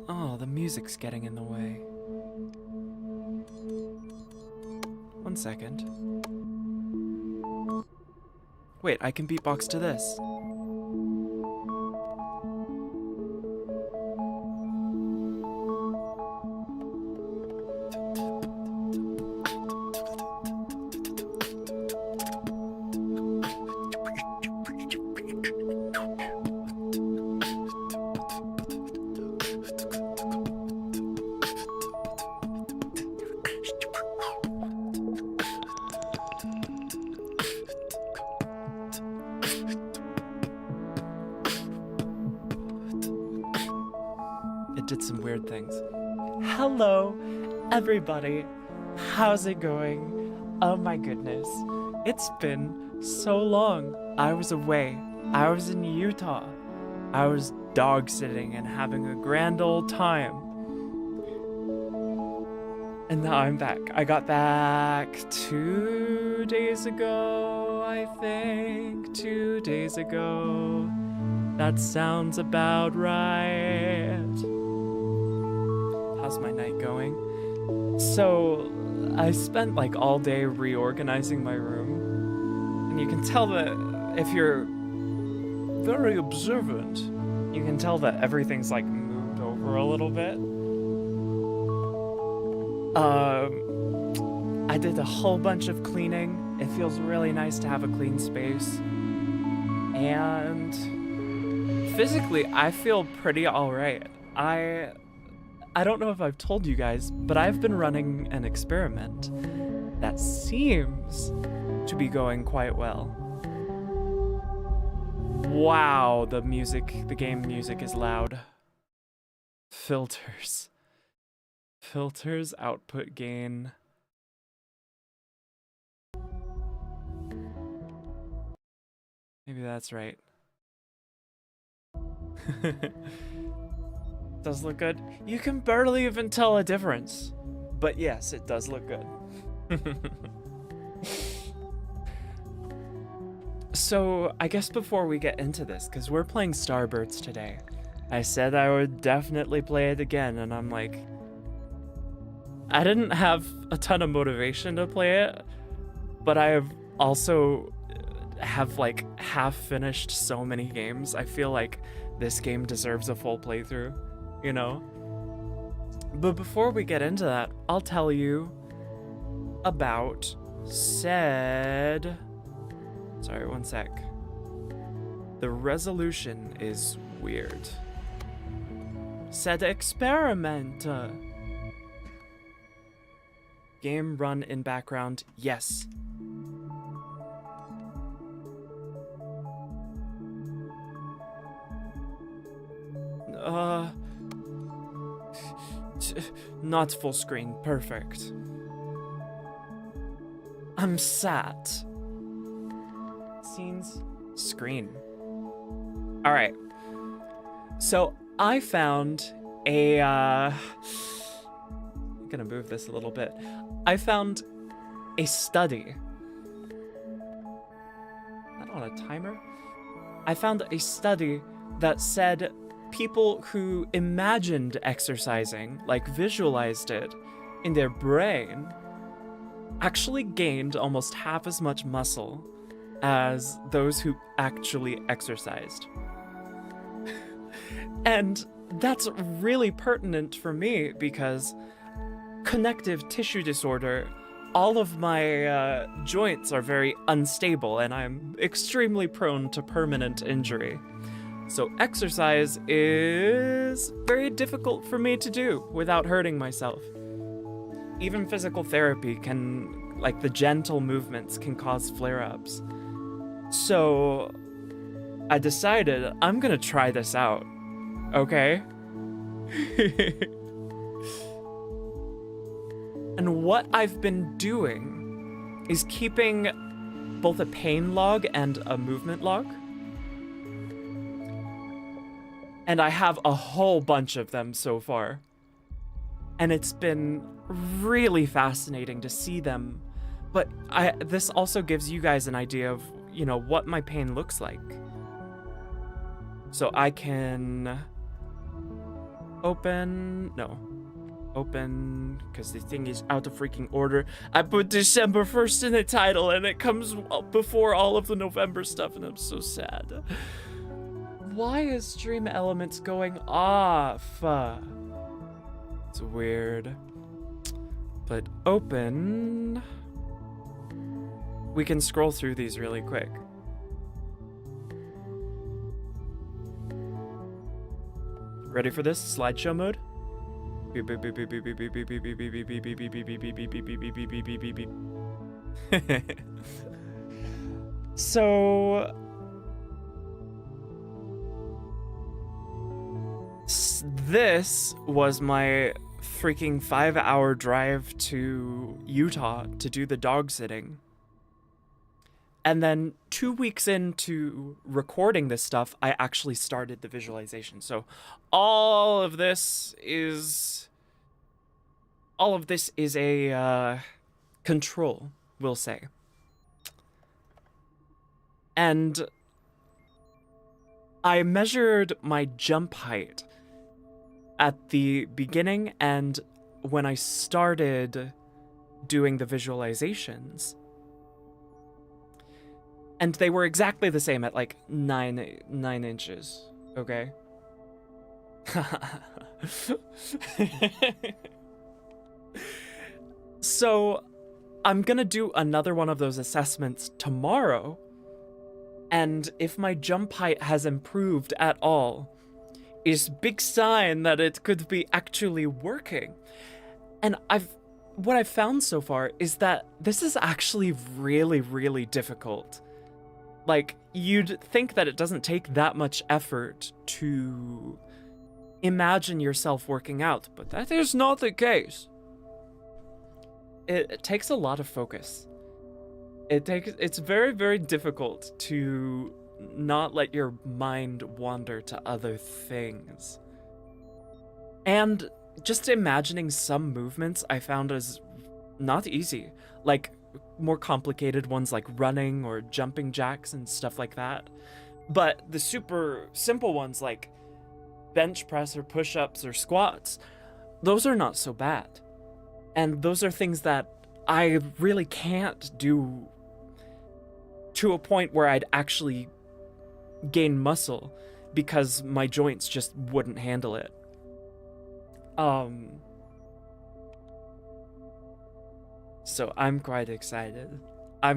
Oh, the music's getting in the way. One second. Wait, I can beatbox to this. It did some weird things. Hello, everybody. How's it going? Oh my goodness. It's been so long. I was away. I was in Utah. I was dog sitting and having a grand old time. And now I'm back. I got back 2 days ago, I think. 2 days ago. That sounds about right. How's my night going? So, I spent like all day reorganizing my room. And you can tell that if you're very observant, you can tell that everything's like moved over a little bit. I did a whole bunch of cleaning. It feels really nice to have a clean space. And physically, I feel pretty alright. I don't know if I've told you guys, but I've been running an experiment that seems to be going quite well. Wow, the game music is loud. Filters. Filters, output gain. Maybe that's right. Does look good. You can barely even tell a difference. But yes, it does look good. So, I guess before we get into this, because we're playing Starbirds today, I said I would definitely play it again, and I'm like, I didn't have a ton of motivation to play it, but I have also like half finished so many games. I feel like this game deserves a full playthrough, you know? But before we get into that, I'll tell you about said... Sorry, one sec. The resolution is weird. Said experiment. Game run in background, yes. Not full screen, perfect. I'm sat. Scenes, screen. All right. So I found a, I'm gonna move this a little bit. I found a study. Not on a timer. I found a study that said people who imagined exercising, like visualized it in their brain, actually gained almost half as much muscle as those who actually exercised. And that's really pertinent for me because connective tissue disorder, all of my joints are very unstable and I'm extremely prone to permanent injury. So exercise is very difficult for me to do without hurting myself. Even physical therapy can, like the gentle movements can cause flare-ups. So I decided I'm gonna try this out, okay? And what I've been doing is keeping both a pain log and a movement log. And I have a whole bunch of them so far. And it's been really fascinating to see them. But this also gives you guys an idea of, you know, what my pain looks like. So I can Open, no. Open, because the thing is out of freaking order. I put December 1st in the title and it comes before all of the November stuff and I'm so sad. Why is Stream Elements going off? It's weird. But open... We can scroll through these really quick. Ready for this? Slideshow mode? So... This was my freaking 5-hour drive to Utah to do the dog sitting. And then 2 weeks into recording this stuff, I actually started the visualization. So all of this is a control, we'll say. And I measured my jump height at the beginning and when I started doing the visualizations. And they were exactly the same at like 9 inches, okay? So I'm gonna do another one of those assessments tomorrow. And if my jump height has improved at all, is big sign that it could be actually working. And what I've found so far is that this is actually really, really difficult. Like, you'd think that it doesn't take that much effort to imagine yourself working out, but that is not the case. It takes a lot of focus. It's very, very difficult to not let your mind wander to other things. And just imagining some movements I found is not easy. Like, more complicated ones like running or jumping jacks and stuff like that. But the super simple ones like bench press or push-ups or squats, those are not so bad. And those are things that I really can't do to a point where I'd actually gain muscle because my joints just wouldn't handle it. So I'm quite excited. I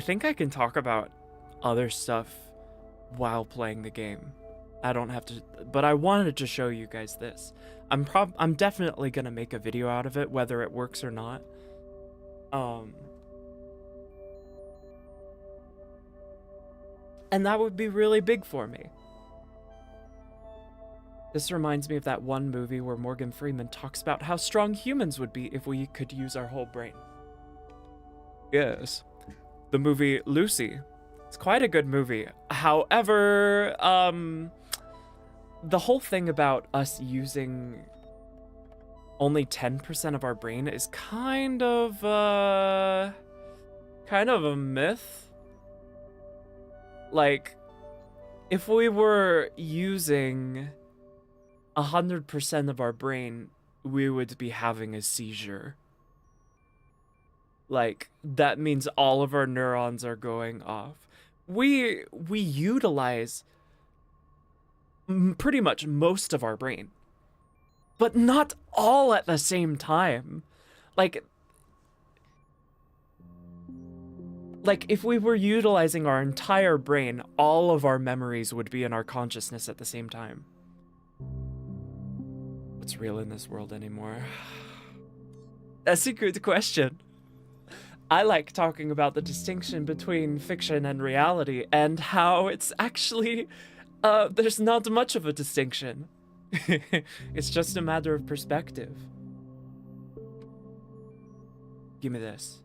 think I can talk about other stuff while playing the game. I don't have to, but I wanted to show you guys this. I'm definitely gonna make a video out of it, whether it works or not. And that would be really big for me. This reminds me of that one movie where Morgan Freeman talks about how strong humans would be if we could use our whole brain. Yes. The movie Lucy. It's quite a good movie. However, the whole thing about us using only 10% of our brain is kind of a myth. Like, if we were using 100% of our brain, we would be having a seizure. Like, that means all of our neurons are going off. We utilize pretty much most of our brain, but not all at the same time. Like if we were utilizing our entire brain, all of our memories would be in our consciousness at the same time. What's real in this world anymore? That's a good question. I like talking about the distinction between fiction and reality and how it's actually, there's not much of a distinction. It's just a matter of perspective. Give me this.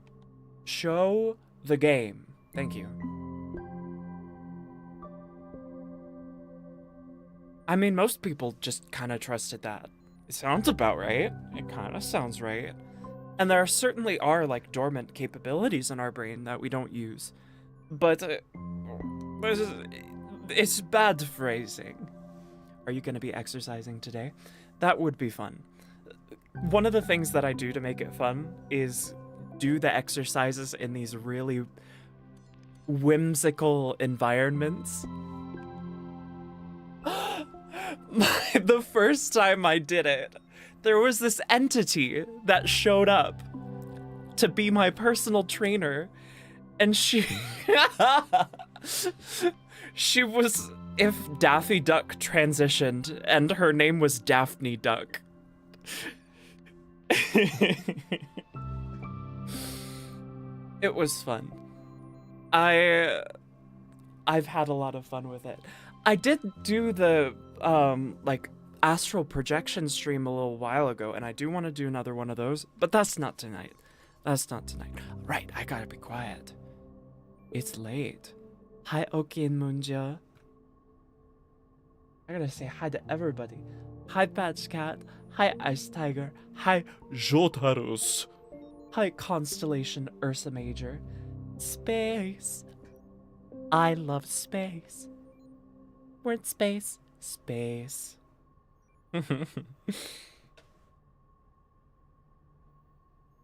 Show the game. Thank you. I mean, most people just kind of trusted that. It sounds about right. It kind of sounds right. And there certainly are like dormant capabilities in our brain that we don't use. but it's bad phrasing. Are you gonna be exercising today? That would be fun. One of the things that I do to make it fun is do the exercises in these really whimsical environments. The first time I did it, there was this entity that showed up to be my personal trainer, and she she was if Daffy Duck transitioned and her name was Daphne Duck. It was fun. I've had a lot of fun with it. I did do the like astral projection stream a little while ago, and I do want to do another one of those, but that's not tonight. That's not tonight. Right, I gotta be quiet. It's late. Hi, Oki and Munja. I gotta say hi to everybody. Hi, Patch Cat. Hi, Ice Tiger. Hi, Jotarus. Hi, Constellation Ursa Major. Space. I love space. Word space. Space.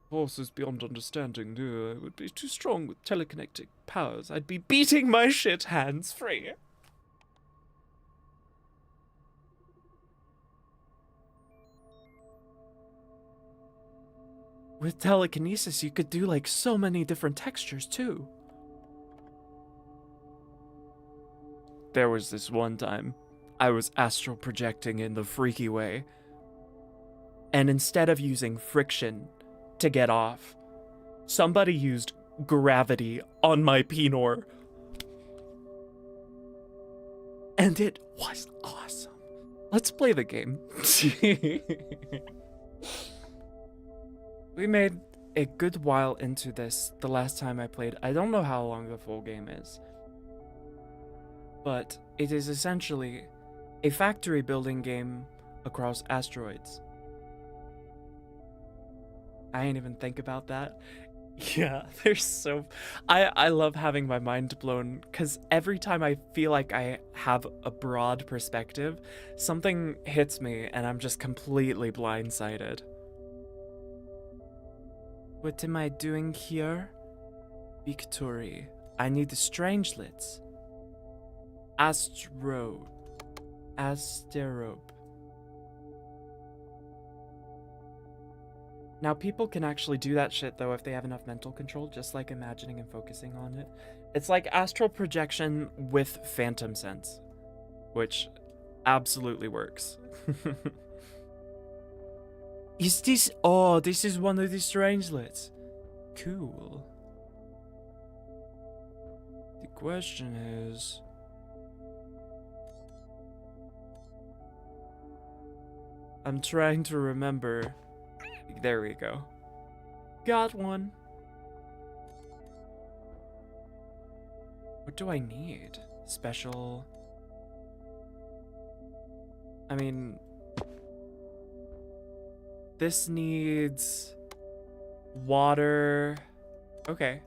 Forces beyond understanding, I would be too strong with telekinetic powers. I'd be beating my shit hands free. With telekinesis, you could do like so many different textures too. There was this one time I was astral projecting in the freaky way, and instead of using friction to get off, somebody used gravity on my penor. And it was awesome. Let's play the game. We made a good while into this the last time I played. I don't know how long the full game is, but it is essentially a factory building game across asteroids. I ain't even think about that. Yeah, there's so... I love having my mind blown, because every time I feel like I have a broad perspective, something hits me and I'm just completely blindsided. What am I doing here? Victory. I need the strangelets. Asterope. Now, people can actually do that shit, though, if they have enough mental control, just like imagining and focusing on it. It's like astral projection with phantom sense, which absolutely works. Is this... Oh, this is one of the strangelets. Cool. The question is... I'm trying to remember... There we go. Got one. What do I need? Special... I mean... This needs... water... Okay.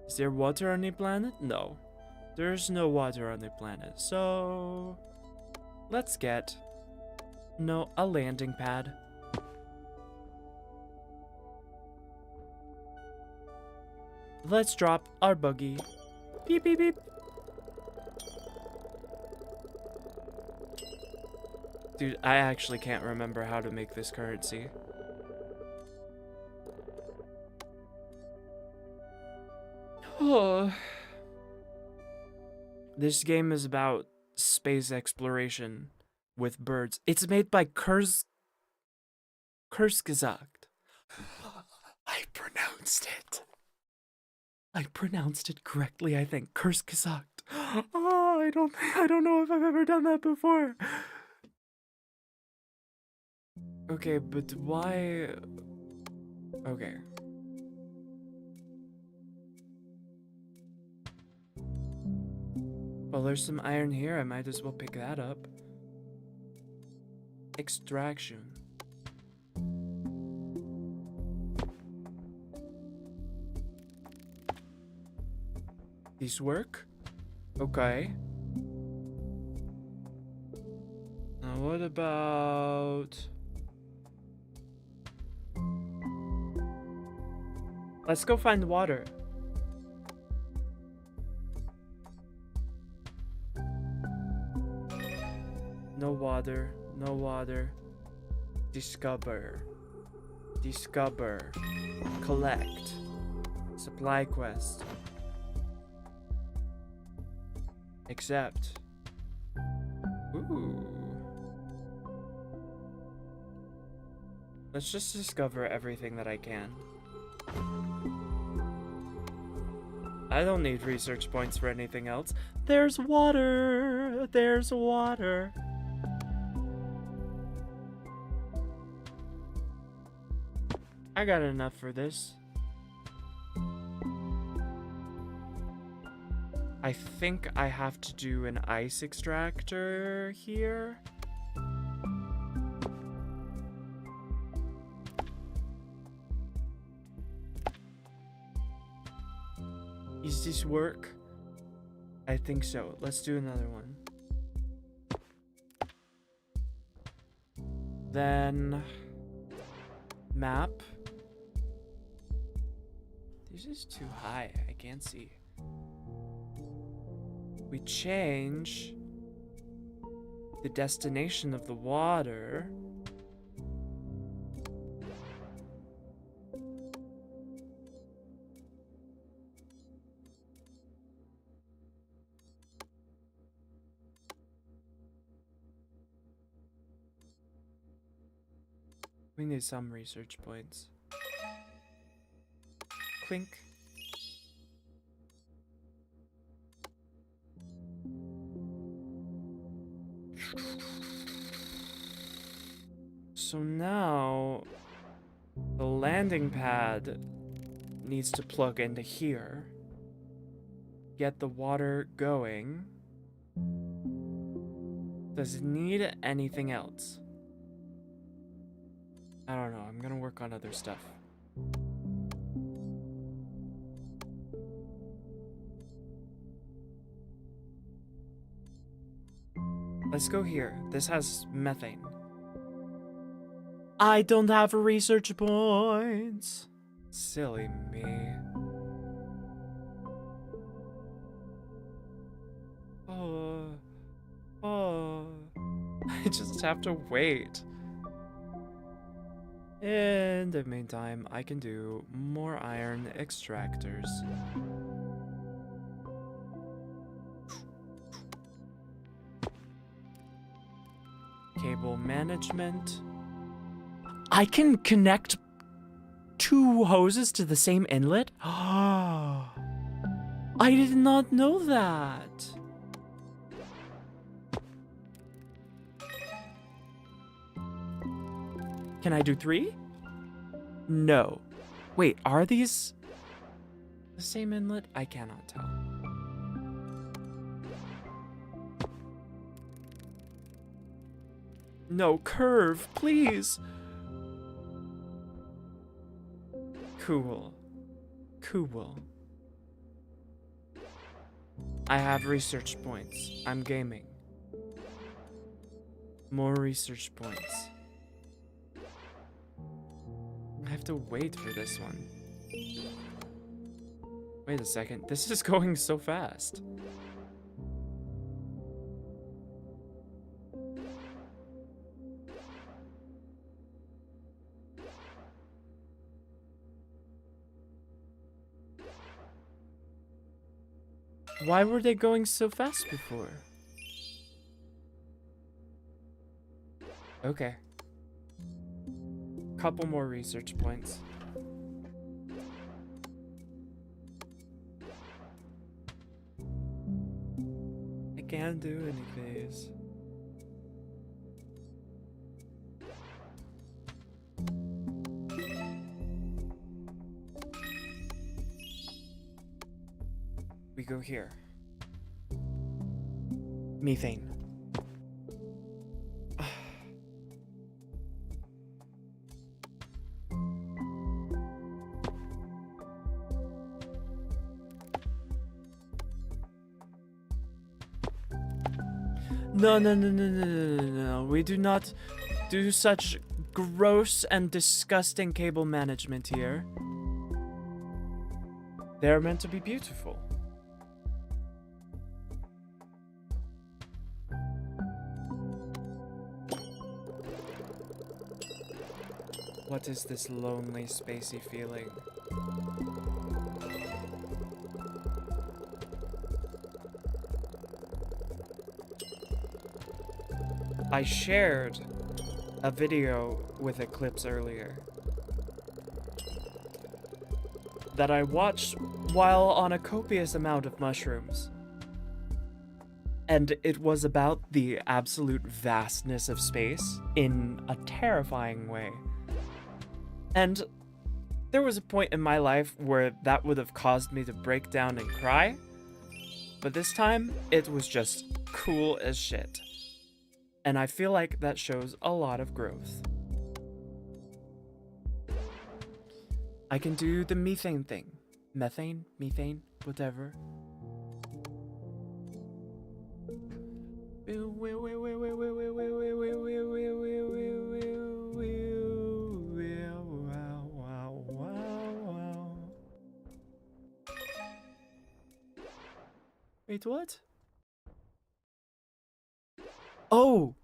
Is there water on the planet? No. There's no water on the planet, so... Let's get... No, a landing pad. Let's drop our buggy. Beep, beep, beep. Dude, I actually can't remember how to make this currency. Oh. This game is about space exploration with birds. It's made by Kurzgesagt. I pronounced it. I pronounced it correctly, I think. Kurzgesagt. Oh, I don't know if I've ever done that before. Okay, but why... Okay. Well, there's some iron here. I might as well pick that up. Extraction. These work? Okay. Now what about... Let's go find water. No water, no water. Discover. Discover. Collect. Supply quest. Accept. Ooh. Let's just discover everything that I can. I don't need research points for anything else. There's water! There's water! I got enough for this. I think I have to do an ice extractor here. Does this work? I think so. Let's do another one. Then map. This is too high. I can't see. We change the destination of the water. We need some research points. Clink. So now the landing pad needs to plug into here. Get the water going. Does it need anything else? I don't know. I'm gonna work on other stuff. Let's go here. This has methane. I don't have research points. Silly me. Oh. I just have to wait. In the meantime, I can do more iron extractors. Cable management. I can connect 2 hoses to the same inlet? I did not know that. Can I do 3? No. Wait, are these the same inlet? I cannot tell. No, curve, please. Cool. Cool. I have research points. I'm gaming. More research points. I have to wait for this one. Wait a second. This is going so fast. Why were they going so fast before? Okay. Couple more research points. I can't do any phase. We go here. Methane. No, no, no, no, no, no, no, no. We do not do such gross and disgusting cable management here. They're meant to be beautiful. What is this lonely, spacey feeling? I shared a video with Eclipse earlier that I watched while on a copious amount of mushrooms. And it was about the absolute vastness of space in a terrifying way. And there was a point in my life where that would have caused me to break down and cry, but this time it was just cool as shit. And I feel like that shows a lot of growth. I can do the methane thing. Methane? Methane? Whatever. Wait, what? Oh!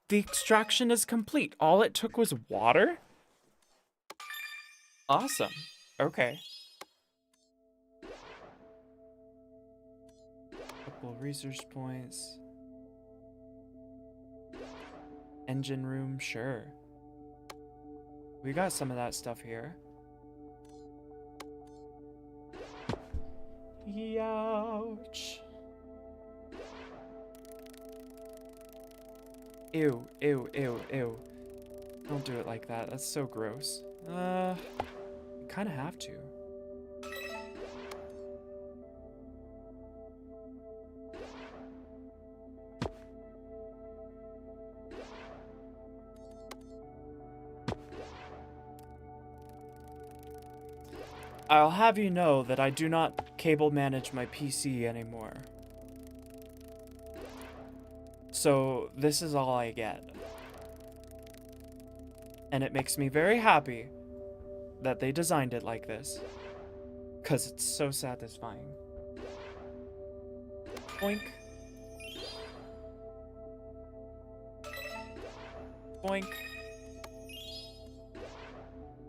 The extraction is complete. All it took was water? Awesome. Okay. Couple research points. Engine room, sure. We got some of that stuff here. Ouch. Ew, ew, ew, ew. Don't do it like that. That's so gross. You kind of have to. I'll have you know that I do not cable manage my PC anymore. So this is all I get. And it makes me very happy that they designed it like this, 'cause it's so satisfying. Boink. Boink.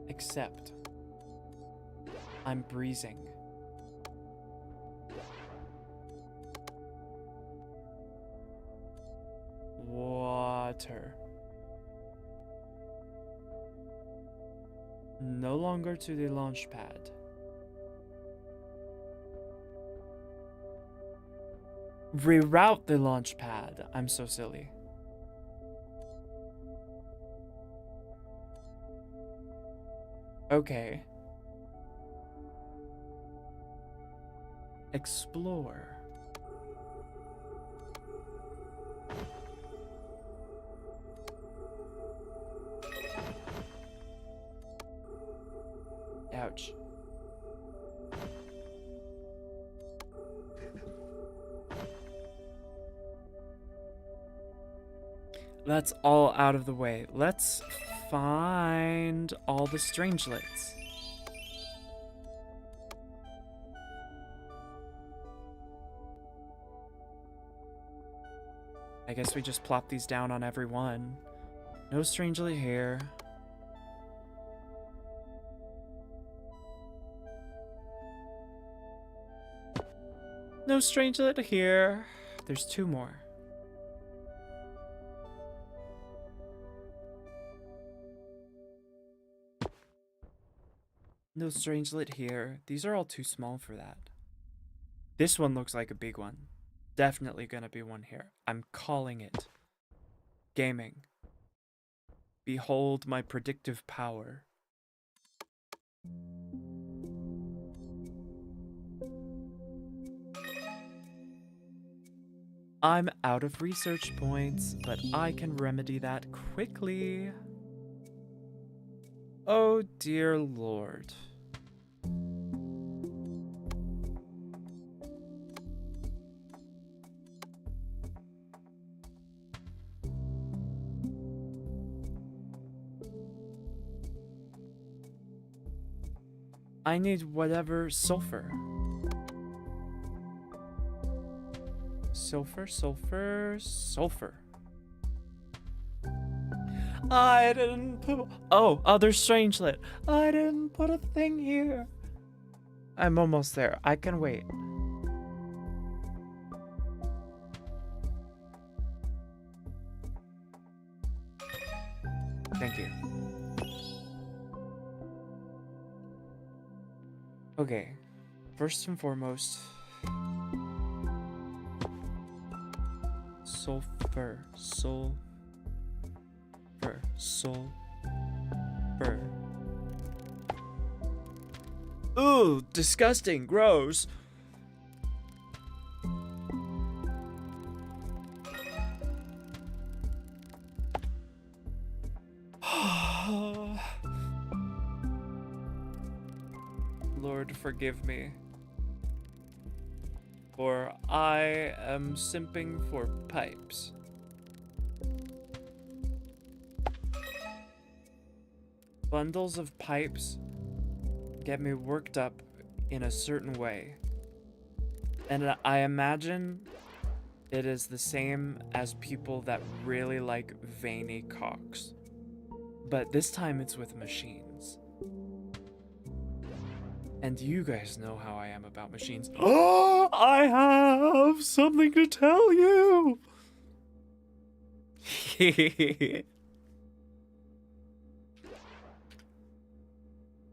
Except I'm breezing. Water. No longer to the launch pad. Reroute the launch pad. I'm so silly. Okay. Explore. Ouch. That's all out of the way. Let's find all the strangelets. I guess we just plop these down on every one. No strangelet here. No strangelet here. There's two more. No strangelet here. These are all too small for that. This one looks like a big one. Definitely gonna be one here. I'm calling it. Gaming. Behold my predictive power. I'm out of research points, but I can remedy that quickly. Oh dear Lord. I need whatever sulfur. Sulfur, sulfur, sulfur. I didn't put... Oh, there's Strangelet. I didn't put a thing here. I'm almost there. I can wait. Thank you. Okay. First and foremost... Sulfur. Sulfur. Sulfur. Ooh, disgusting, gross. Lord, forgive me. For I am simping for pipes. Bundles of pipes get me worked up in a certain way. And I imagine it is the same as people that really like veiny cocks. But this time it's with machines. And you guys know how I am about machines. Oh, I have something to tell you!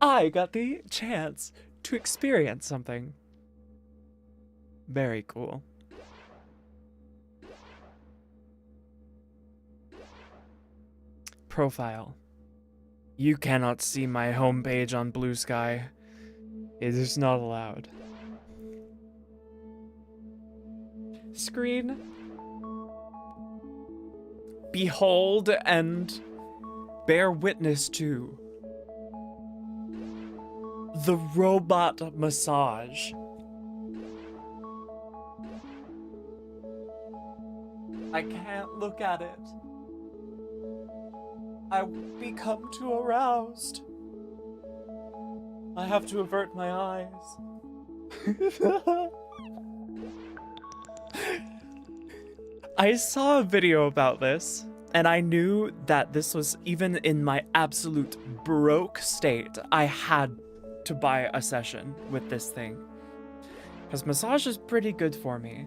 I got the chance to experience something very cool. Profile. You cannot see my homepage on Blue Sky. It is not allowed. Screen. Behold and bear witness to the robot massage. I can't look at it. I become too aroused. I have to avert my eyes. I saw a video about this, and I knew that this was, even in my absolute broke state, I had to buy a session with this thing. Because massage is pretty good for me.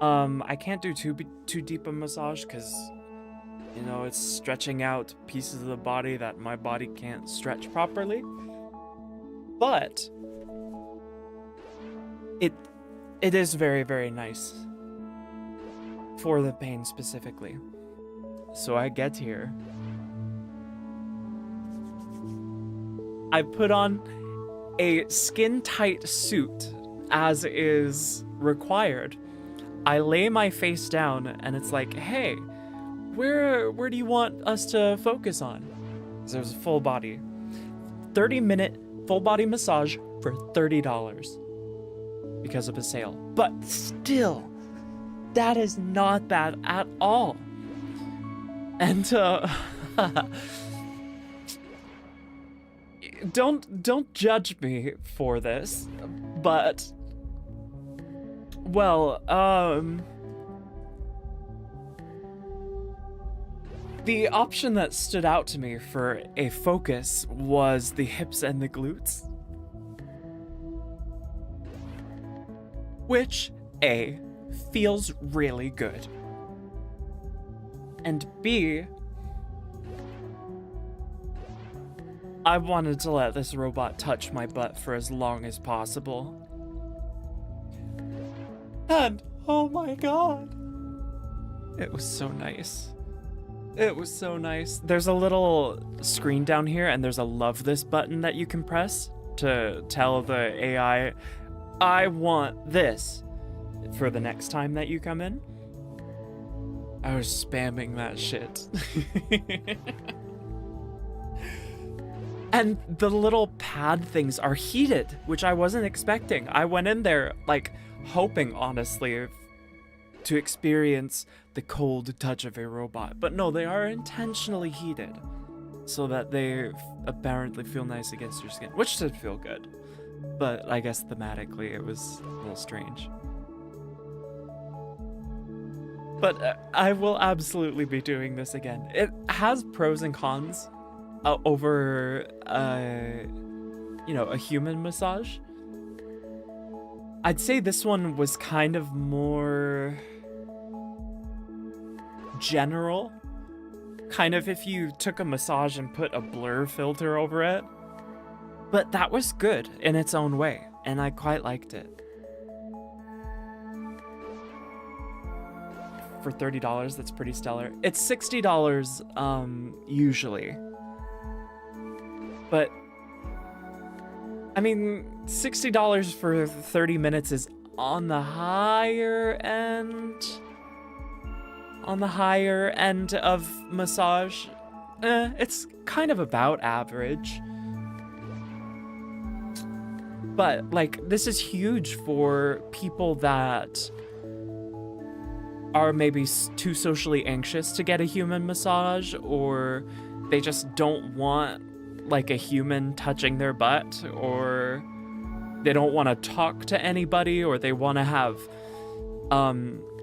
I can't do too deep a massage because, you know, it's stretching out pieces of the body that my body can't stretch properly. But it is very, very nice for the pain specifically. So I get here. I put on a skin-tight suit as is required. I lay my face down and it's like, hey, where do you want us to focus on? There's a full body. 30-minute full body massage for $30 because of a sale. But still, that is not bad at all. And don't judge me for this, but well, the option that stood out to me for a focus was the hips and the glutes. Which, A, feels really good. And B, I wanted to let this robot touch my butt for as long as possible. And, oh my god, it was so nice. It was so nice. There's a little screen down here and there's a love this button that you can press to tell the AI, I want this for the next time that you come in. I was spamming that shit. And the little pad things are heated, which I wasn't expecting. I went in there like hoping, honestly, to experience the cold touch of a robot. But no, they are intentionally heated. so that they apparently feel nice against your skin, which should feel good. But I guess thematically it was a little strange. But I will absolutely be doing this again. It has pros and cons over, you know, a human massage. I'd say this one was kind of more general. Kind of if you took a massage and put a blur filter over it. But that was good in its own way, and I quite liked it. For $30, that's pretty stellar. It's $60 usually. But I mean, $60 for 30 minutes is on the higher end. On the higher end of massage. It's kind of about average. But like, this is huge for people that are maybe too socially anxious to get a human massage, or they just don't want like a human touching their butt, or they don't want to talk to anybody, or they want to have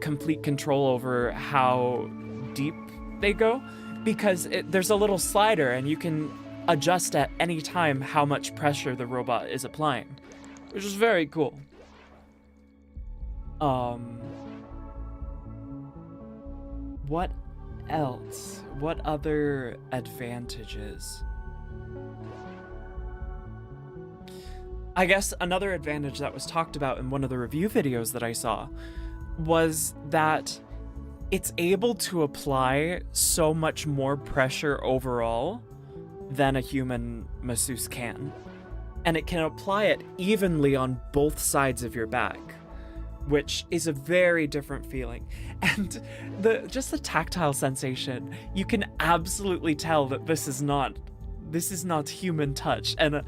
complete control over how deep they go, because there's a little slider and you can adjust at any time how much pressure the robot is applying, which is very cool. What else? What other advantages? I guess another advantage that was talked about in one of the review videos that I saw was that it's able to apply so much more pressure overall than a human masseuse can. And it can apply it evenly on both sides of your back, which is a very different feeling. And just the tactile sensation, you can absolutely tell that this is not human touch. And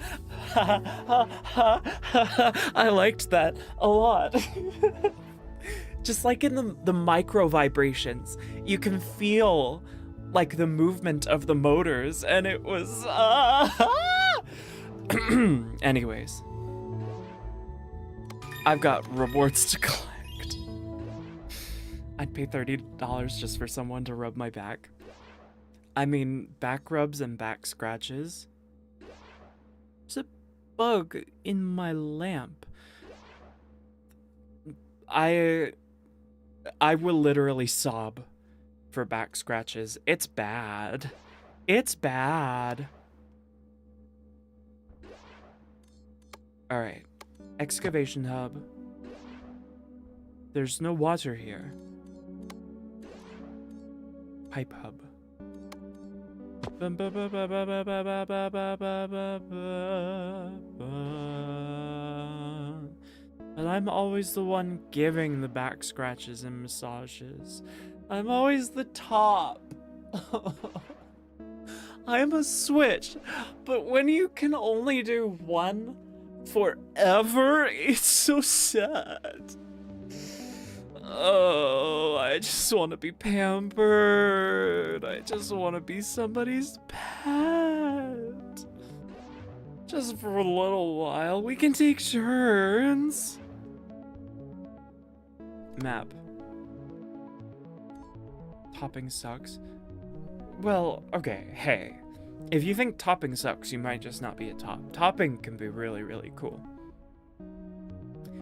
I liked that a lot. Just like in the micro vibrations, you can feel like the movement of the motors, and it was anyways, I've got rewards to collect. I'd pay $30 just for someone to rub my back. I mean, back rubs and back scratches. There's a bug in my lamp. I will literally sob for back scratches. It's bad. It's bad. All right. Excavation hub. There's no water here. Pipe hub. And I'm always the one giving the back scratches and massages. I'm always the top. I'm a switch. But when you can only do one forever, it's so sad. Oh, I just want to be pampered. I just want to be somebody's pet. Just for a little while. We can take turns. Map. Topping sucks. Well, okay, hey. If you think topping sucks, you might just not be a top. Topping can be really, really cool.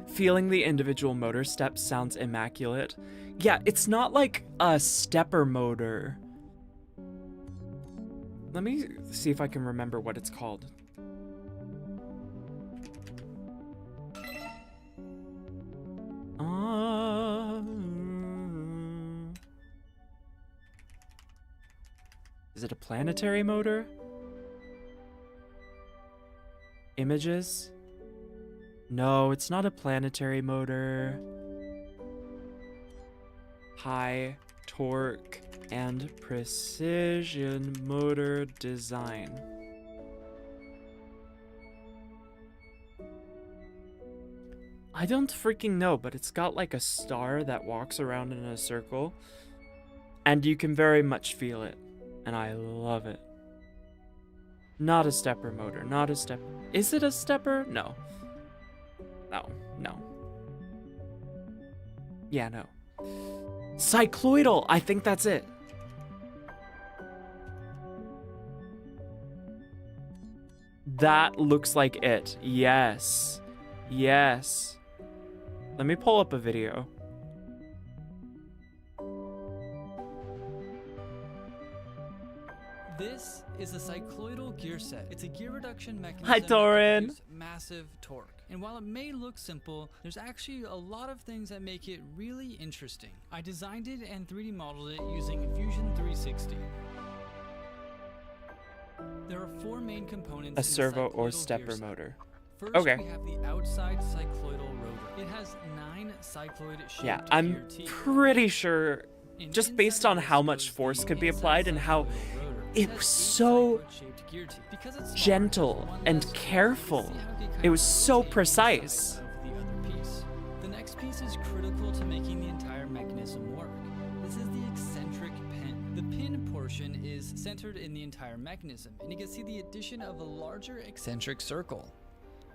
Feeling the individual motor steps sounds immaculate. Yeah, it's not like a stepper motor. Let me see if I can remember what it's called. Is it a planetary motor? Images? No, it's not a planetary motor. High torque and precision motor design. I don't freaking know, but it's got like a star that walks around in a circle, and you can very much feel it, and I love it. Not a stepper motor, not a step. Is it a stepper? No. No, no. Yeah, no. Cycloidal, I think that's it. That looks like it. Yes. Yes. Let me pull up a video. This is a cycloidal gear set. It's a gear reduction mechanism Hi, that Torin. produces massive torque. And while it may look simple, there's actually a lot of things that make it really interesting. I designed it and 3D modeled it using Fusion 360. There are 4 main components A in servo or cycloidal stepper gear set. motor. First, Okay. we have the outside cycloidal rotor. It has 9 cycloid-shaped Yeah, gear I'm teeth. pretty sure, And just inside based of on this how much goes force the could be inside applied and how cycloidal rotor. it has was 8 so cycloid-shaped gear teeth. Because it's smaller, gentle one and less careful. See how it can It was kind of so rotate precise. inside of the other piece. The next piece is critical to making the entire mechanism work. This is the eccentric pin. The pin portion is centered in the entire mechanism, and you can see the addition of a larger eccentric circle.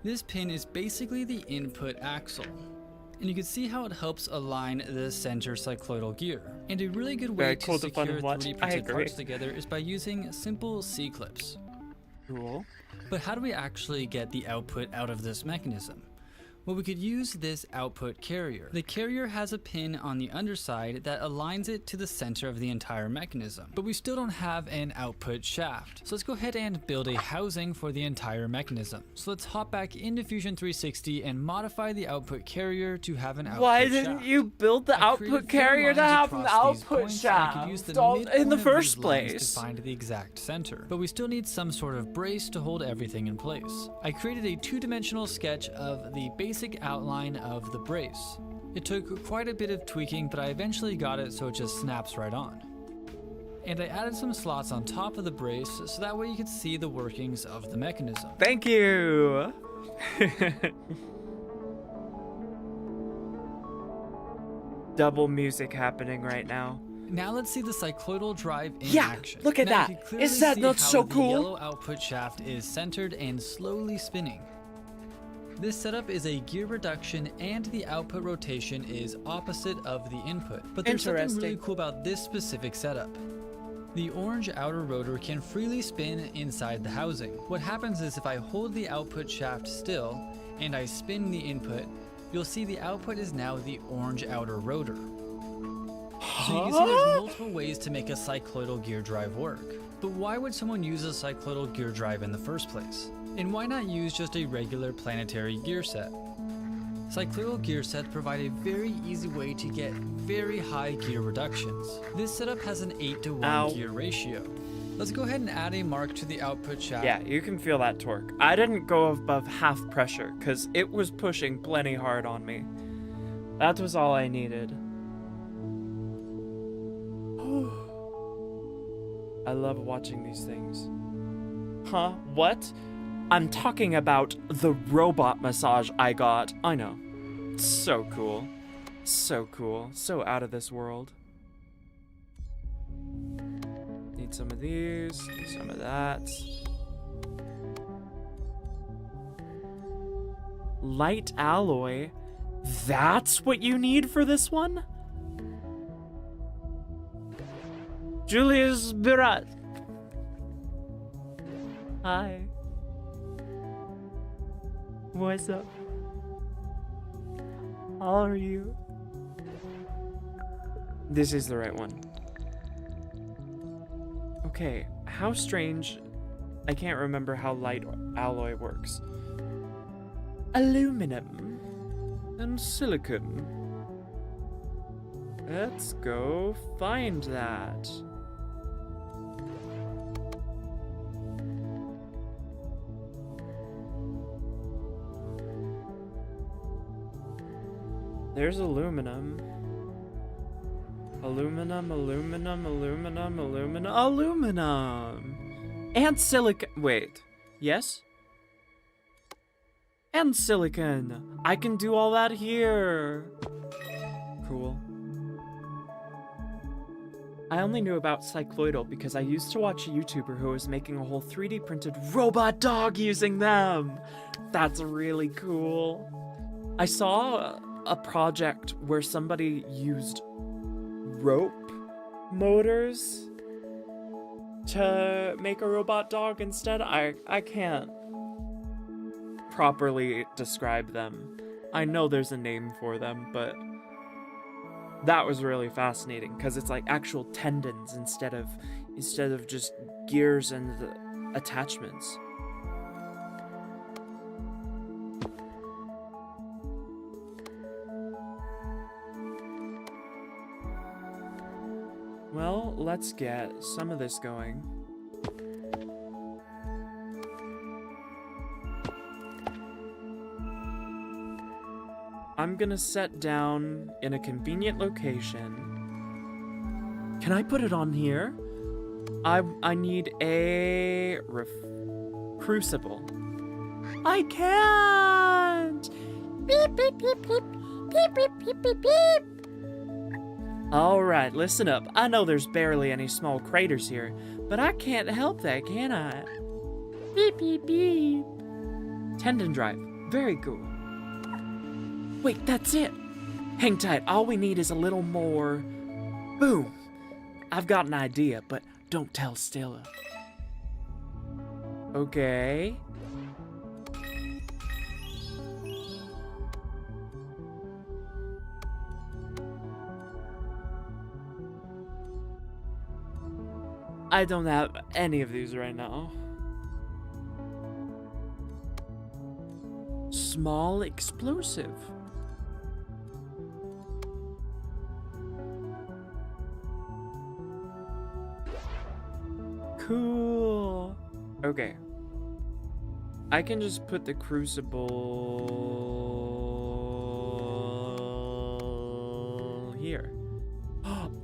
This pin is basically the input axle, and you can see how it helps align the center cycloidal gear. And a really good way Very to cool to fun secure and watch. 3D I printed agree. parts together is by using simple C-clips. Cool. But how do we actually get the output out of this mechanism? Well, we could use this output carrier. The carrier has a pin on the underside that aligns it to the center of the entire mechanism, but we still don't have an output shaft. So let's go ahead and build a housing for the entire mechanism. So let's hop back into Fusion 360 and modify the output carrier to have an output Why shaft. didn't you build the I created output carrier to thin lines have an across these output points, and I could use shaft the in the midpoint of first these lines place? to find the exact center. But we still need some sort of brace to hold everything in place. I created a 2-dimensional sketch of the basic outline of the brace. It took quite a bit of tweaking, but I eventually got it so it just snaps right on. And I added some slots on top of the brace so that way you could see the workings of the mechanism. Thank you. Double music happening right now. Now let's see the cycloidal drive in Yeah, action. look at Now that. you can clearly Is that see not how so the cool? yellow output shaft is centered and slowly spinning. This setup is a gear reduction and the output rotation is opposite of the input. But there's something really Interesting. cool about this specific setup. The orange outer rotor can freely spin inside the housing. What happens is if I hold the output shaft still and I spin the input, you'll see the output is now the orange outer rotor. So you can see there's multiple ways to make a cycloidal gear drive work. But why would someone use a cycloidal gear drive in the first place? And why not use just a regular planetary gear set? Cycloidal gear sets provide a very easy way to get very high gear reductions. This setup has an 8:1 Ow. gear ratio. Let's go ahead and add a mark to the output shaft. Yeah, you can feel that torque. I didn't go above half pressure because it was pushing plenty hard on me. That was all I needed. I love watching these things. Huh? What? I'm talking about the robot massage I got. I know. It's so cool. So cool. So out of this world. Need some of these. Need some of that. Light alloy? That's what you need for this one? Julius Birat. Hi. What's up? How are you? This is the right one. Okay, how strange. I can't remember how light alloy works. Aluminum and silicon. Let's go find that. There's aluminum. Aluminum, aluminum, aluminum, aluminum, aluminum! And silicon. Wait. Yes? And silicon. I can do all that here. Cool. I only knew about cycloidal because I used to watch a YouTuber who was making a whole 3D printed robot dog using them. That's really cool. I saw a project where somebody used rope motors to make a robot dog instead. I can't properly describe them. I know there's a name for them, but that was really fascinating because it's like actual tendons instead of just gears and attachments. Well, let's get some of this going. I'm gonna set down in a convenient location. Can I put it on here? I need a crucible. I can't! Beep, beep, beep, beep. Beep, beep, beep, beep, beep. Alright, listen up. I know there's barely any small craters here, but I can't help that, can I? Beep, beep, beep. Tendon drive. Very cool. Wait, that's it. Hang tight. All we need is a little more. Boom. I've got an idea, but don't tell Stella. Okay. I don't have any of these right now. Small explosive. Cool. Okay. I can just put the crucible here.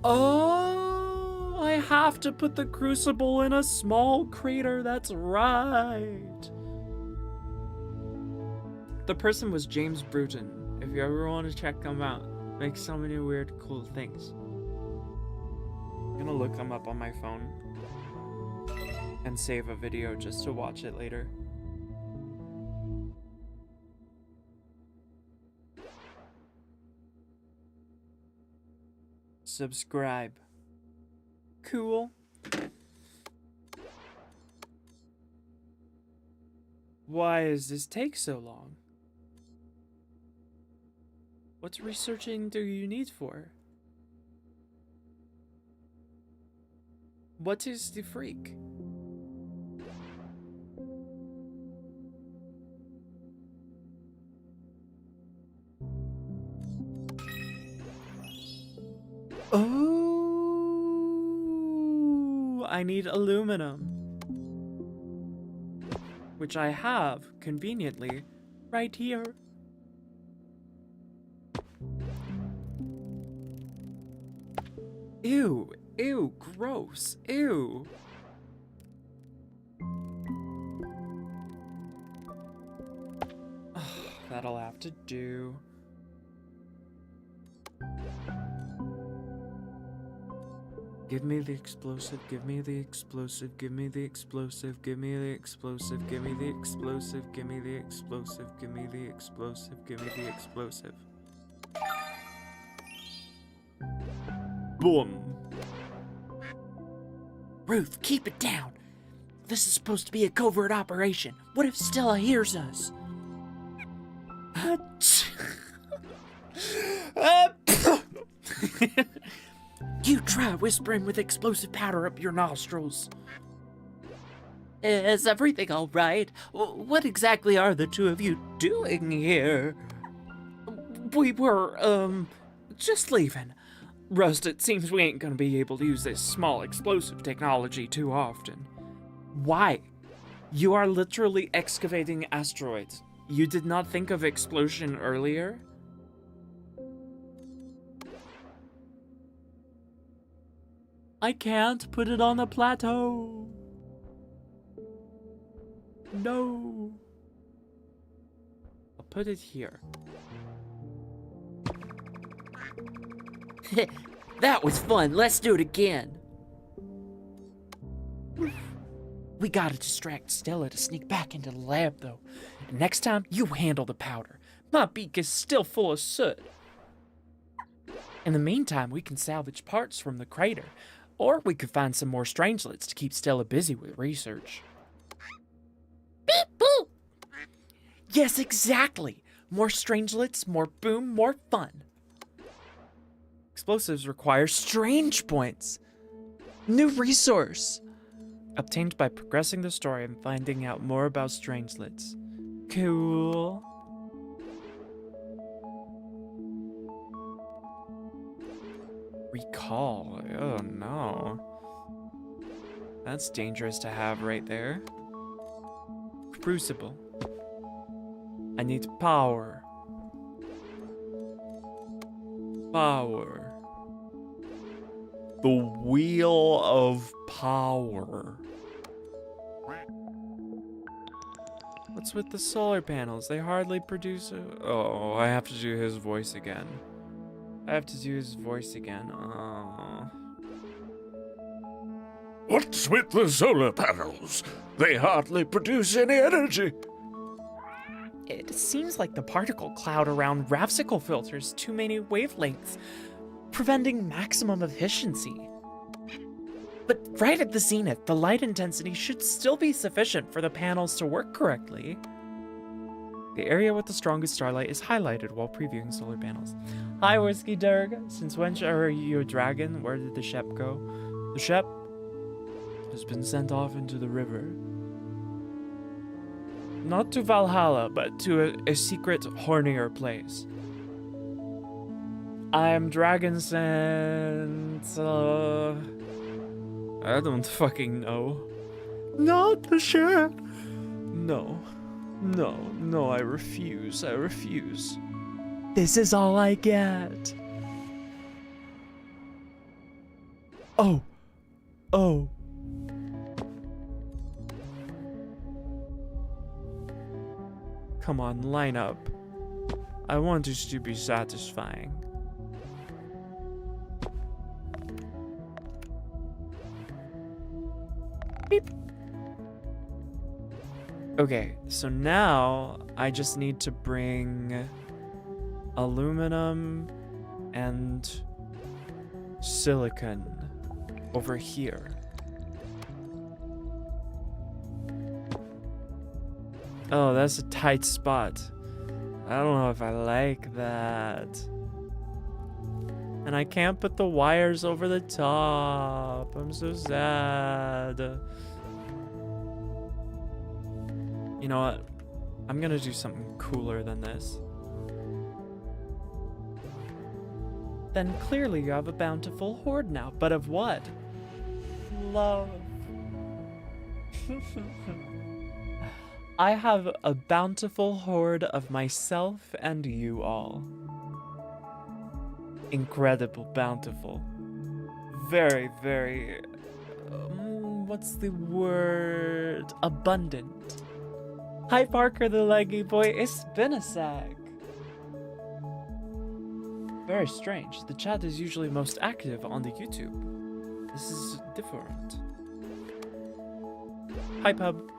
Oh, I have to put the crucible in a small crater. That's right. The person was James Bruton. If you ever want to check him out, makes so many weird, cool things. I'm gonna look him up on my phone and save a video just to watch it later. Subscribe. Cool. Why does this take so long? What researching do you need for? What is the freak? Oh, I need aluminum. Which I have, conveniently, right here. Ew, ew, gross, ew. That'll have to do. Give me the explosive, give me the explosive, give me the explosive, give me the explosive, give me the explosive, give me the explosive, give me the explosive, give me the explosive. Boom. Ruth, keep it down. This is supposed to be a covert operation. What if Stella hears us? You try whispering with explosive powder up your nostrils. Is everything all right? What exactly are the two of you doing here? We were, just leaving. Rust, it seems we ain't gonna be able to use this small explosive technology too often. Why? You are literally excavating asteroids. You did not think of explosion earlier? I can't put it on a plateau. No. I'll put it here. That was fun. Let's do it again. We gotta distract Stella to sneak back into the lab, though. And next time, you handle the powder. My beak is still full of soot. In the meantime, we can salvage parts from the crater. Or we could find some more strangelets to keep Stella busy with research. Beep boop! Yes, exactly! More strangelets, more boom, more fun. Explosives require strange points. New resource. Obtained by progressing the story and finding out more about strangelets. Cool. Recall. Oh no. That's dangerous to have right there. Crucible. I need power. Power. The wheel of power. What's with the solar panels? They hardly produce a... Oh, I have to do his voice again. Oh. What's with the solar panels? They hardly produce any energy. It seems like the particle cloud around Ravsicle filters too many wavelengths, preventing maximum efficiency. But right at the zenith, the light intensity should still be sufficient for the panels to work correctly. The area with the strongest starlight is highlighted while previewing solar panels. Hi, Whiskey Durg. Since when are you a dragon? Where did the Shep go? The Shep has been sent off into the river. Not to Valhalla, but to a secret, hornier place. I am dragon sent... I don't fucking know. Not the Shep. No, I refuse. This is all I get. Oh. Come on, line up. I want this to be satisfying. Beep. Okay, so now I just need to bring aluminum and silicon over here. Oh, that's a tight spot. I don't know if I like that. And I can't put the wires over the top. I'm so sad. You know what? I'm gonna do something cooler than this. Then clearly you have a bountiful hoard now. But of what? Love. I have a bountiful hoard of myself and you all. Incredible bountiful. Very, very... what's the word? Abundant. Hi Parker the leggy boy, it's been a sec. Very strange. The chat is usually most active on the YouTube. This is different. Hi pub.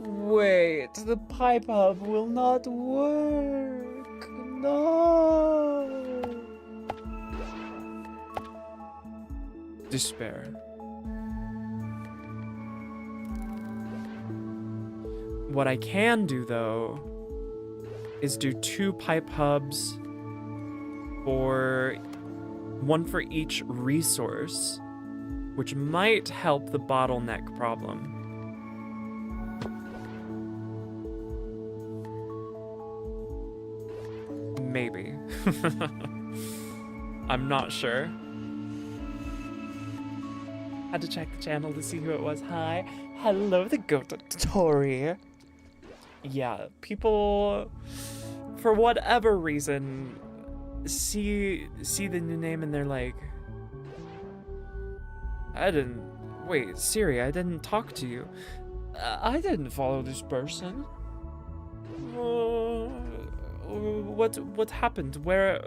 Wait, the pipe hub will not work. No. Despair. What I can do though is do 2 pipe hubs for one for each resource, which might help the bottleneck problem. Maybe. I'm not sure. Had to check the channel to see who it was. Hi. Hello, the goat Tori. Yeah, people, for whatever reason, see the new name and they're like, wait, Siri, I didn't talk to you. I didn't follow this person. What happened? Where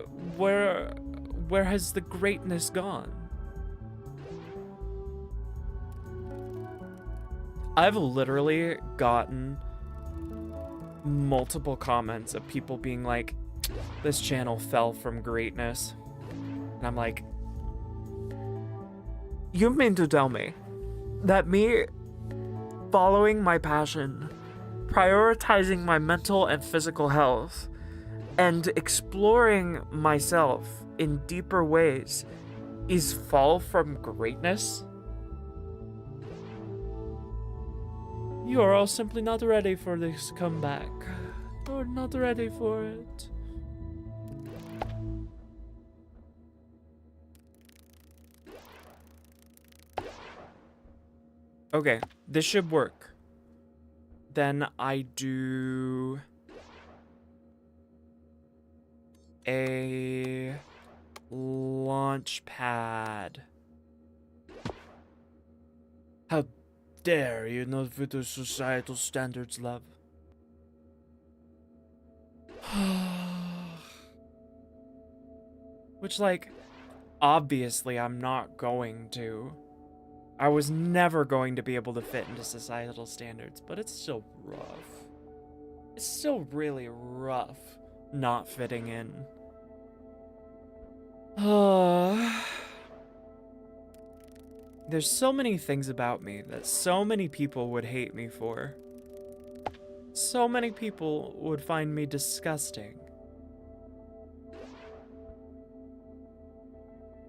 has the greatness gone? I've literally gotten multiple comments of people being like, this channel fell from greatness. And I'm like, you mean to tell me that me following my passion, prioritizing my mental and physical health, and exploring myself in deeper ways is fall from greatness? You are all simply not ready for this comeback. You're not ready for it. Okay, this should work. Then I do a launch pad. How dare you not with the societal standards, love? Which, like, obviously I'm not going to. I was never going to be able to fit into societal standards, but it's still rough. It's still really rough not fitting in. There's so many things about me that so many people would hate me for. So many people would find me disgusting.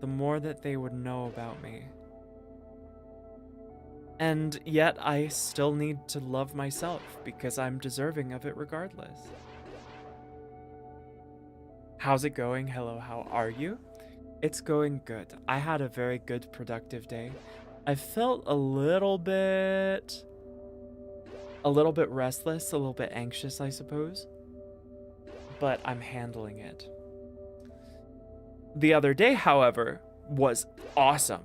The more that they would know about me. And yet I still need to love myself because I'm deserving of it regardless. How's it going? Hello, how are you? It's going good. I had a very good, productive day. I felt a little bit restless, a little bit anxious, I suppose. But I'm handling it. The other day, however, was awesome.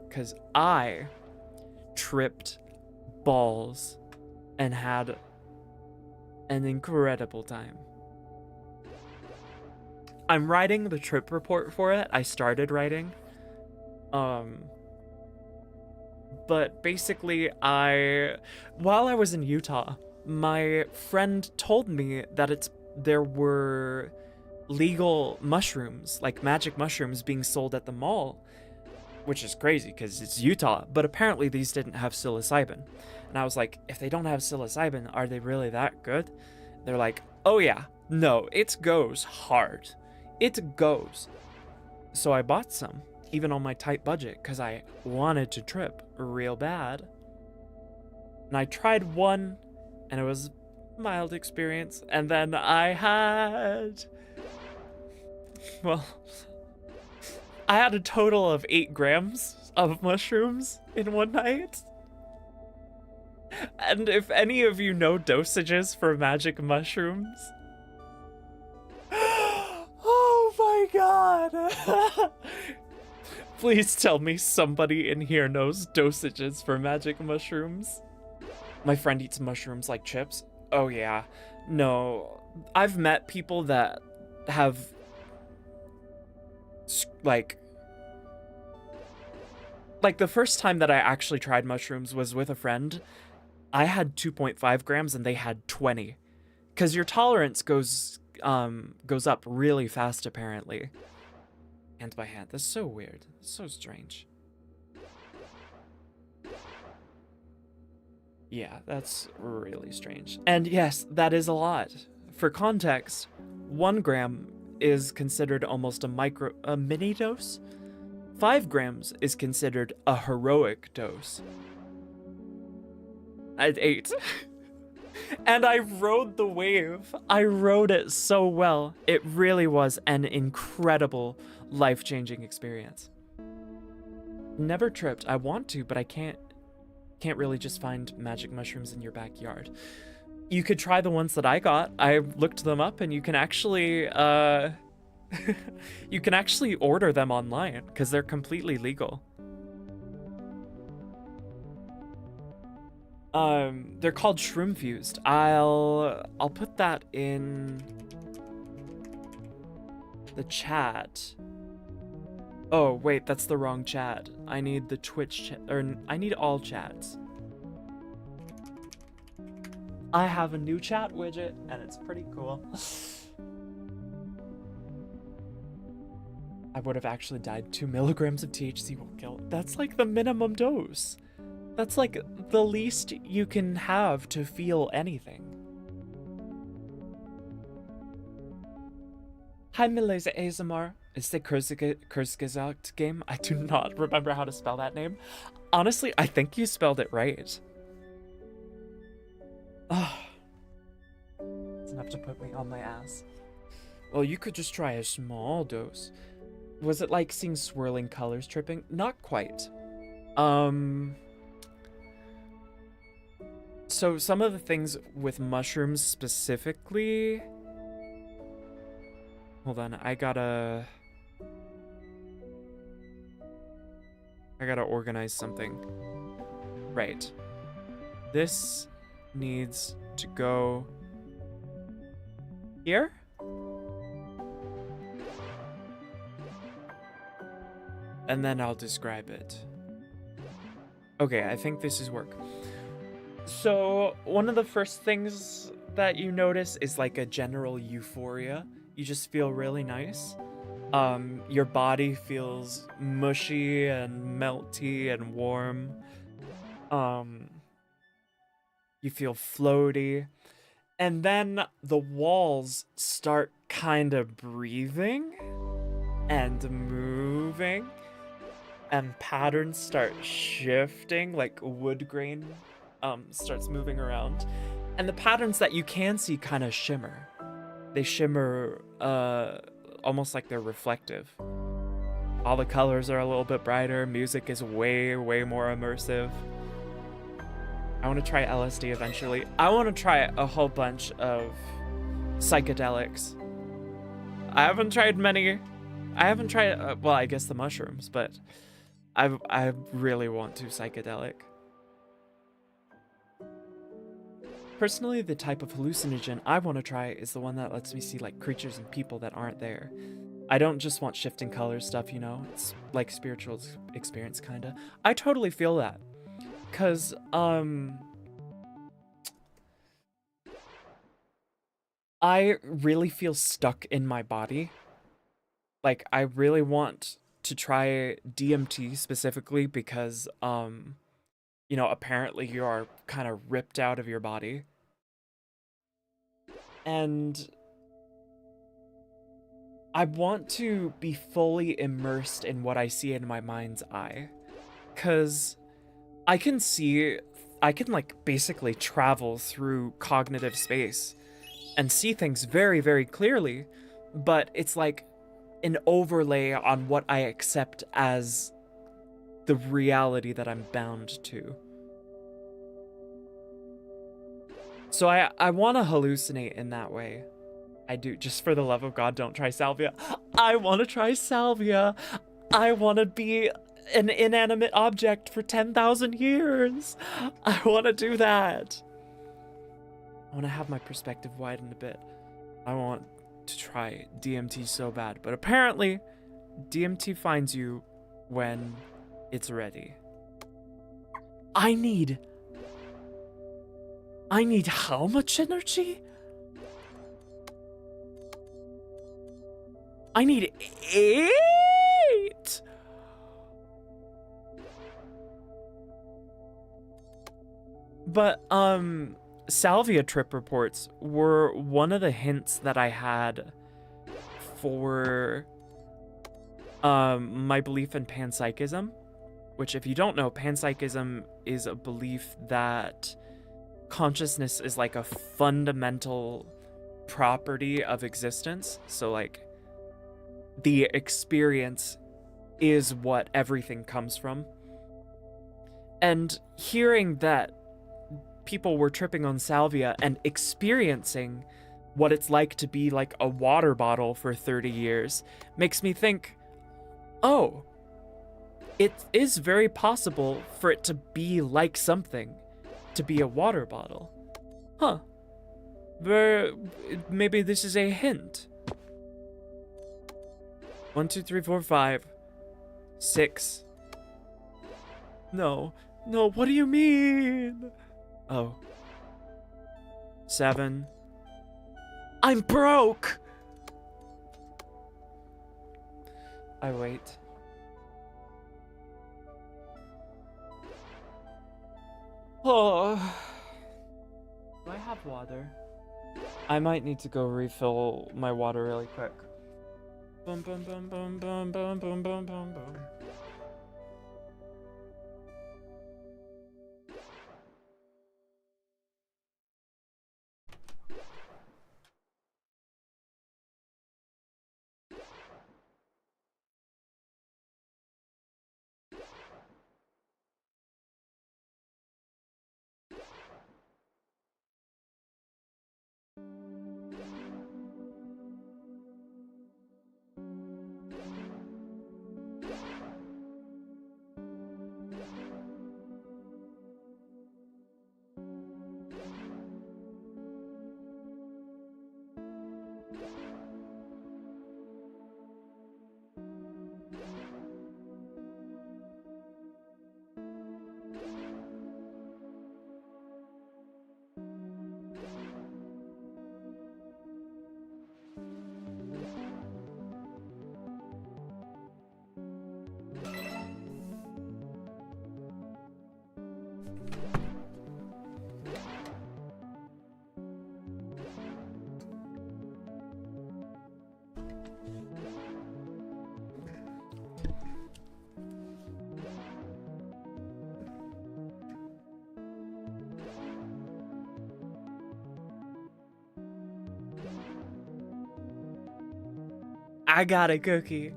Because I tripped balls and had an incredible time. I'm writing the trip report for it. I started writing. But basically while I was in Utah, my friend told me that there were legal mushrooms, like magic mushrooms being sold at the mall, which is crazy because it's Utah, but apparently these didn't have psilocybin. And I was like, if they don't have psilocybin, are they really that good? They're like, oh yeah, no, it goes hard. It goes. So I bought some, even on my tight budget, because I wanted to trip real bad. And I tried one, and it was a mild experience. And then I had a total of 8 grams of mushrooms in one night. And if any of you know dosages for magic mushrooms, oh my god. Please tell me somebody in here knows dosages for magic mushrooms. My friend eats mushrooms like chips. Oh yeah. No, I've met people that have like the first time that I actually tried mushrooms was with a friend. I had 2.5 grams and they had 20. Because your tolerance goes up really fast, apparently. Hand by hand. That's so weird. That's so strange. Yeah, that's really strange. And yes, that is a lot. For context, 1 gram is considered almost a mini dose. 5 grams is considered a heroic dose. I had 8. And I rode the wave. I rode it so well. It really was an incredible, life-changing experience. Never tripped. I want to, but I can't really just find magic mushrooms in your backyard. You could try the ones that I got. I looked them up, and you can actually you can actually order them online because they're completely legal. They're called Shroom Fused. I'll put that in the chat. Oh, wait, that's the wrong chat. I need the Twitch chat, or I need all chats. I have a new chat widget, and it's pretty cool. I would have actually died. 2 milligrams of THC will kill. That's like the minimum dose. That's like the least you can have to feel anything. Hi, Mileza Azamar. Is the Kurzgesagt game? I do not remember how to spell that name. Honestly, I think you spelled it right. Oh, it's enough to put me on my ass. Well, you could just try a small dose. Was it like seeing swirling colors tripping? Not quite. So some of the things with mushrooms specifically... Hold on, I gotta organize something. Right. This needs to go here? And then I'll describe it. Okay, I think this is work. So one of the first things that you notice is like a general euphoria. You just feel really nice. Your body feels mushy and melty and warm. You feel floaty. And then the walls start kind of breathing and moving. And patterns start shifting, like wood grain starts moving around. And the patterns that you can see kind of shimmer. They shimmer almost like they're reflective. All the colors are a little bit brighter. Music is way, way more immersive. I want to try LSD eventually. I want to try a whole bunch of psychedelics. I haven't tried many. I haven't tried, well, I guess the mushrooms, but I really want to psychedelic. Personally, the type of hallucinogen I want to try is the one that lets me see like creatures and people that aren't there. I don't just want shifting color stuff, you know? It's like spiritual experience, kinda. I totally feel that. 'Cause, I really feel stuck in my body. Like, I really want to try DMT specifically because, you know, apparently you are kind of ripped out of your body. And I want to be fully immersed in what I see in my mind's eye. 'Cause I can like basically travel through cognitive space and see things very, very clearly, but it's like an overlay on what I accept as the reality that I'm bound to. So I want to hallucinate in that way. I do. Just for the love of God, don't try salvia. I want to try salvia. I want to be an inanimate object for 10,000 years. I want to do that. I want to have my perspective widened a bit. I want to try DMT so bad, but apparently DMT finds you when it's ready. I need how much energy? I need 8. But salvia trip reports were one of the hints that I had for my belief in panpsychism, which, if you don't know, panpsychism is a belief that consciousness is like a fundamental property of existence. So like the experience is what everything comes from. And hearing that people were tripping on salvia and experiencing what it's like to be like a water bottle for 30 years makes me think, oh, it is very possible for it to be like something, to be a water bottle. Huh. Maybe this is a hint. 1, 2, 3, 4, 5, 6. No, what do you mean? Oh. 7. I'm broke! I wait. Oh. Do I have water? I might need to go refill my water really quick. Bum bum bum bum bum bum bum bum bum bum. I got a cookie.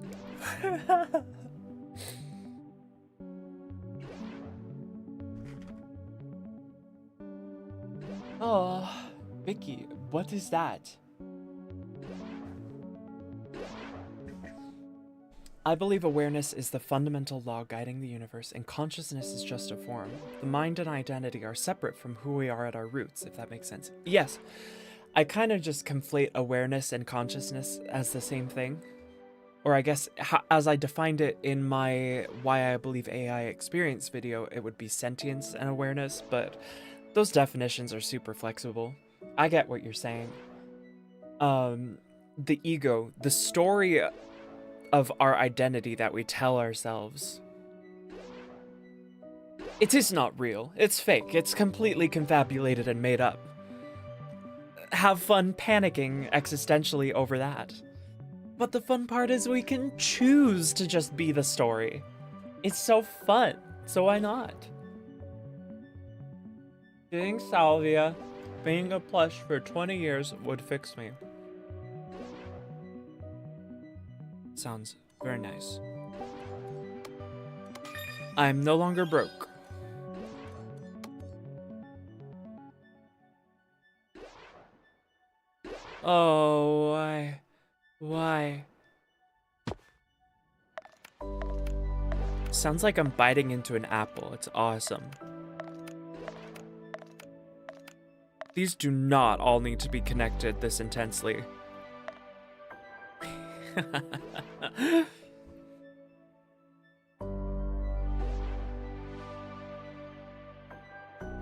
Oh, Vicky, what is that? I believe awareness is the fundamental law guiding the universe, and consciousness is just a form. The mind and identity are separate from who we are at our roots, if that makes sense. Yes, I kind of just conflate awareness and consciousness as the same thing. Or I guess, as I defined it in my Why I Believe AI Experience video, it would be sentience and awareness, but those definitions are super flexible. I get what you're saying. The ego, the story of our identity that we tell ourselves. It is not real. It's fake. It's completely confabulated and made up. Have fun panicking existentially over that. But the fun part is we can choose to just be the story. It's so fun, so why not? Getting salvia, being a plush for 20 years would fix me. Sounds very nice. I'm no longer broke. Oh, why? Why? Sounds like I'm biting into an apple. It's awesome. These do not all need to be connected this intensely.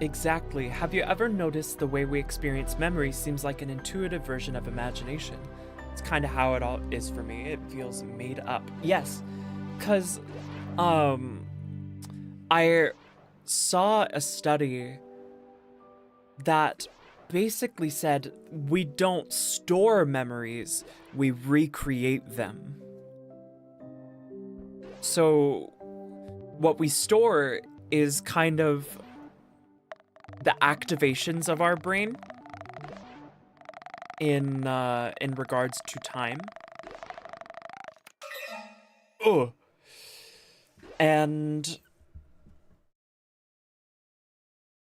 Exactly. Have you ever noticed the way we experience memory seems like an intuitive version of imagination? It's kind of how it all is for me. It feels made up. Yes, because I saw a study that basically said we don't store memories, we recreate them. So what we store is kind of the activations of our brain in regards to time. Oh, And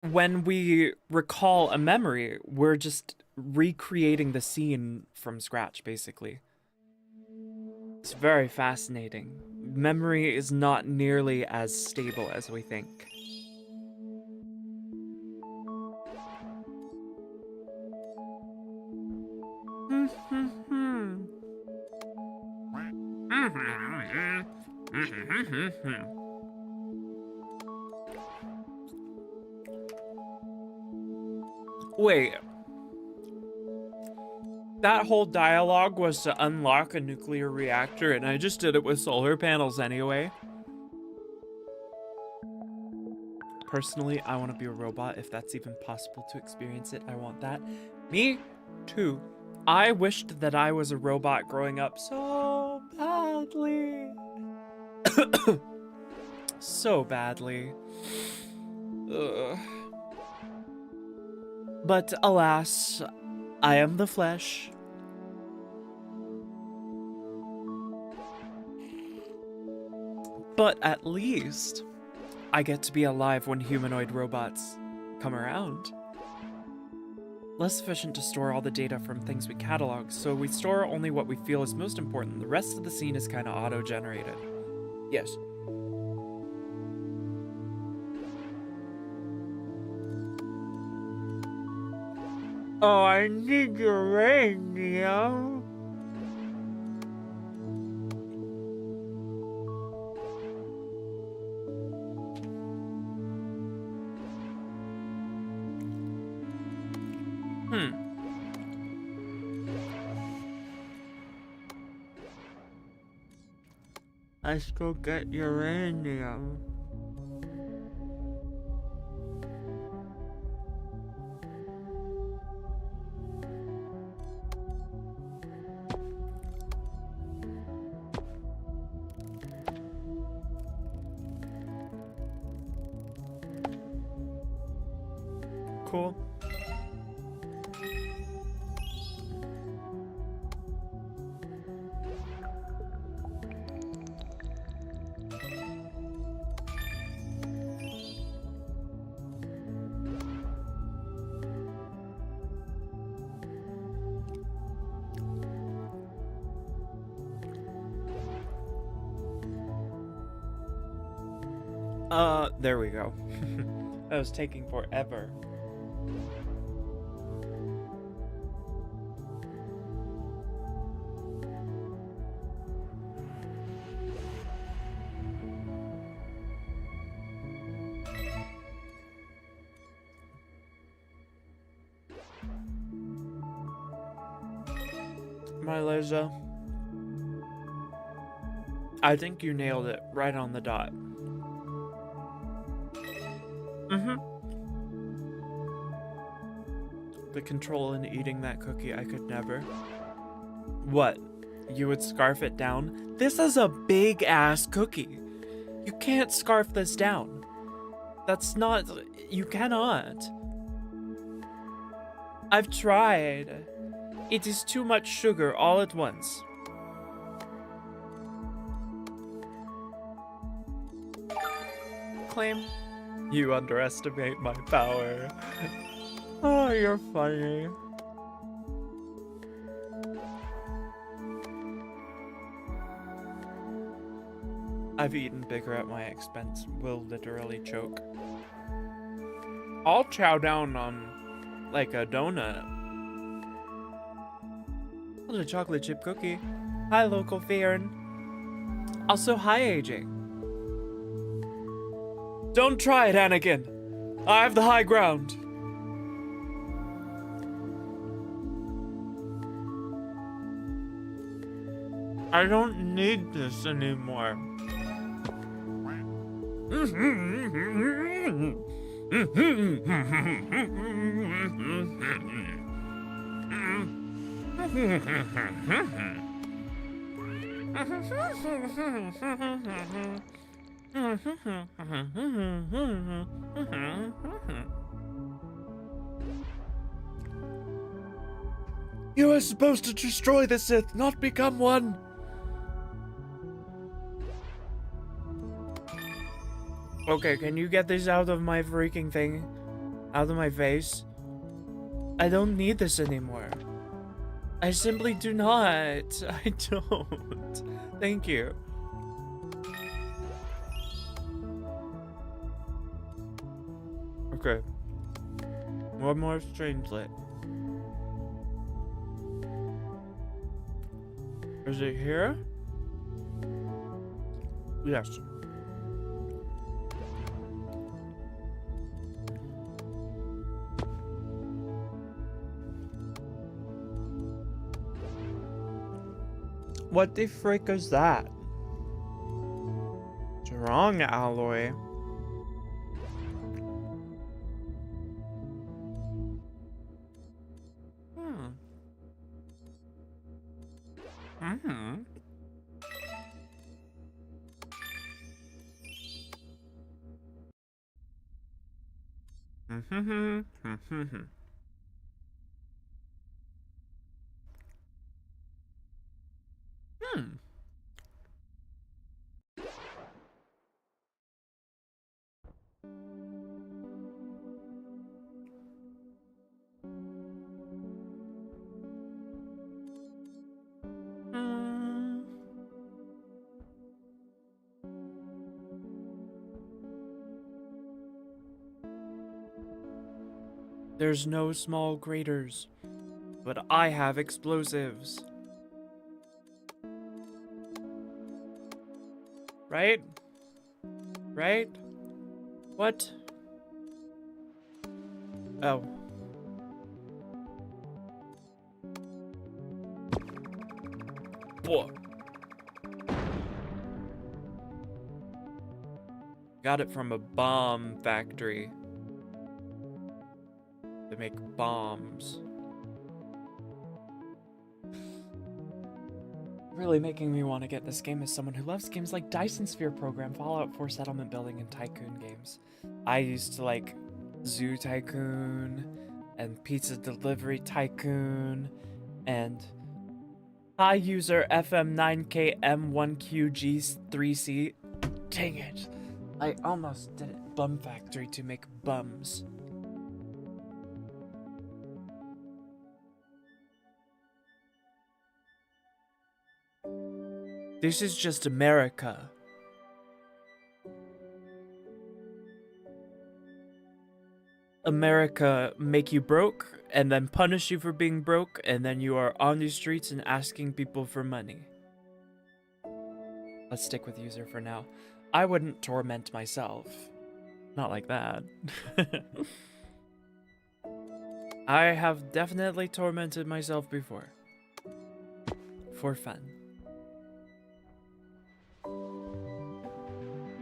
when we recall a memory, we're just recreating the scene from scratch, basically. It's very fascinating. Memory is not nearly as stable as we think. Wait. That whole dialogue was to unlock a nuclear reactor, and I just did it with solar panels anyway. Personally, I want to be a robot. If that's even possible to experience it, I want that. Me too. I wished that I was a robot growing up so badly. So badly. Ugh. But alas, I am the flesh. But at least I get to be alive when humanoid robots come around. Less efficient to store all the data from things we catalog, so we store only what we feel is most important. The rest of the scene is kind of auto-generated. Yes. Oh, I need uranium. Let's go get uranium. Cool. There we go. That was taking forever. My Liza, I think you nailed it right on the dot. The control in eating that cookie, I could never. What? You would scarf it down? This is a big ass cookie. You can't scarf this down. That's not. You cannot. I've tried. It is too much sugar all at once. Claim. You underestimate my power. Oh, you're funny. I've eaten bigger at my expense. Will literally choke. I'll chow down on like a donut. A chocolate chip cookie. Hi, local Farron. Also, hi, AJ. Don't try it, Anakin. I have the high ground. I don't need this anymore. You are supposed to destroy the Sith, not become one. Okay, can you get this out of my freaking thing? Out of my face? I don't need this anymore. I simply do not. I don't. Thank you. Okay. One more strangelet. Is it here? Yes. What the frick is that? Strong alloy. Hmm. Mm-hmm. Mm-hmm. Mm-hmm. Hmm. Hmm. There's no small craters, but I have explosives. Right? Right? What? Oh. Whoa. Got it from a bomb factory. They make bombs. Really making me want to get this game as someone who loves games like Dyson Sphere Program, Fallout 4 Settlement Building, and Tycoon games. I used to like Zoo Tycoon and Pizza Delivery Tycoon and High User FM9KM1QG3C. Dang it. I almost did it. Bum Factory to make bums. This is just America. America make you broke and then punish you for being broke, and then you are on the streets and asking people for money. Let's stick with user for now. I wouldn't torment myself. Not like that. I have definitely tormented myself before. For fun.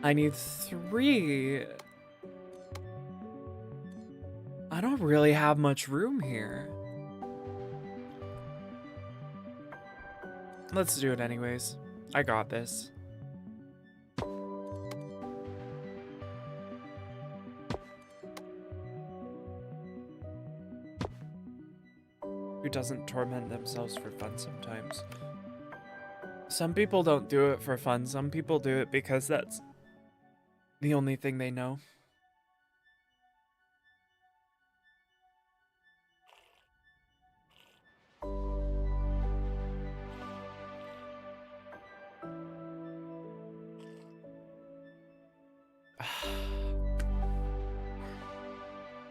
I need 3. I don't really have much room here. Let's do it anyways. I got this. Who doesn't torment themselves for fun sometimes? Some people don't do it for fun. Some people do it because that's the only thing they know.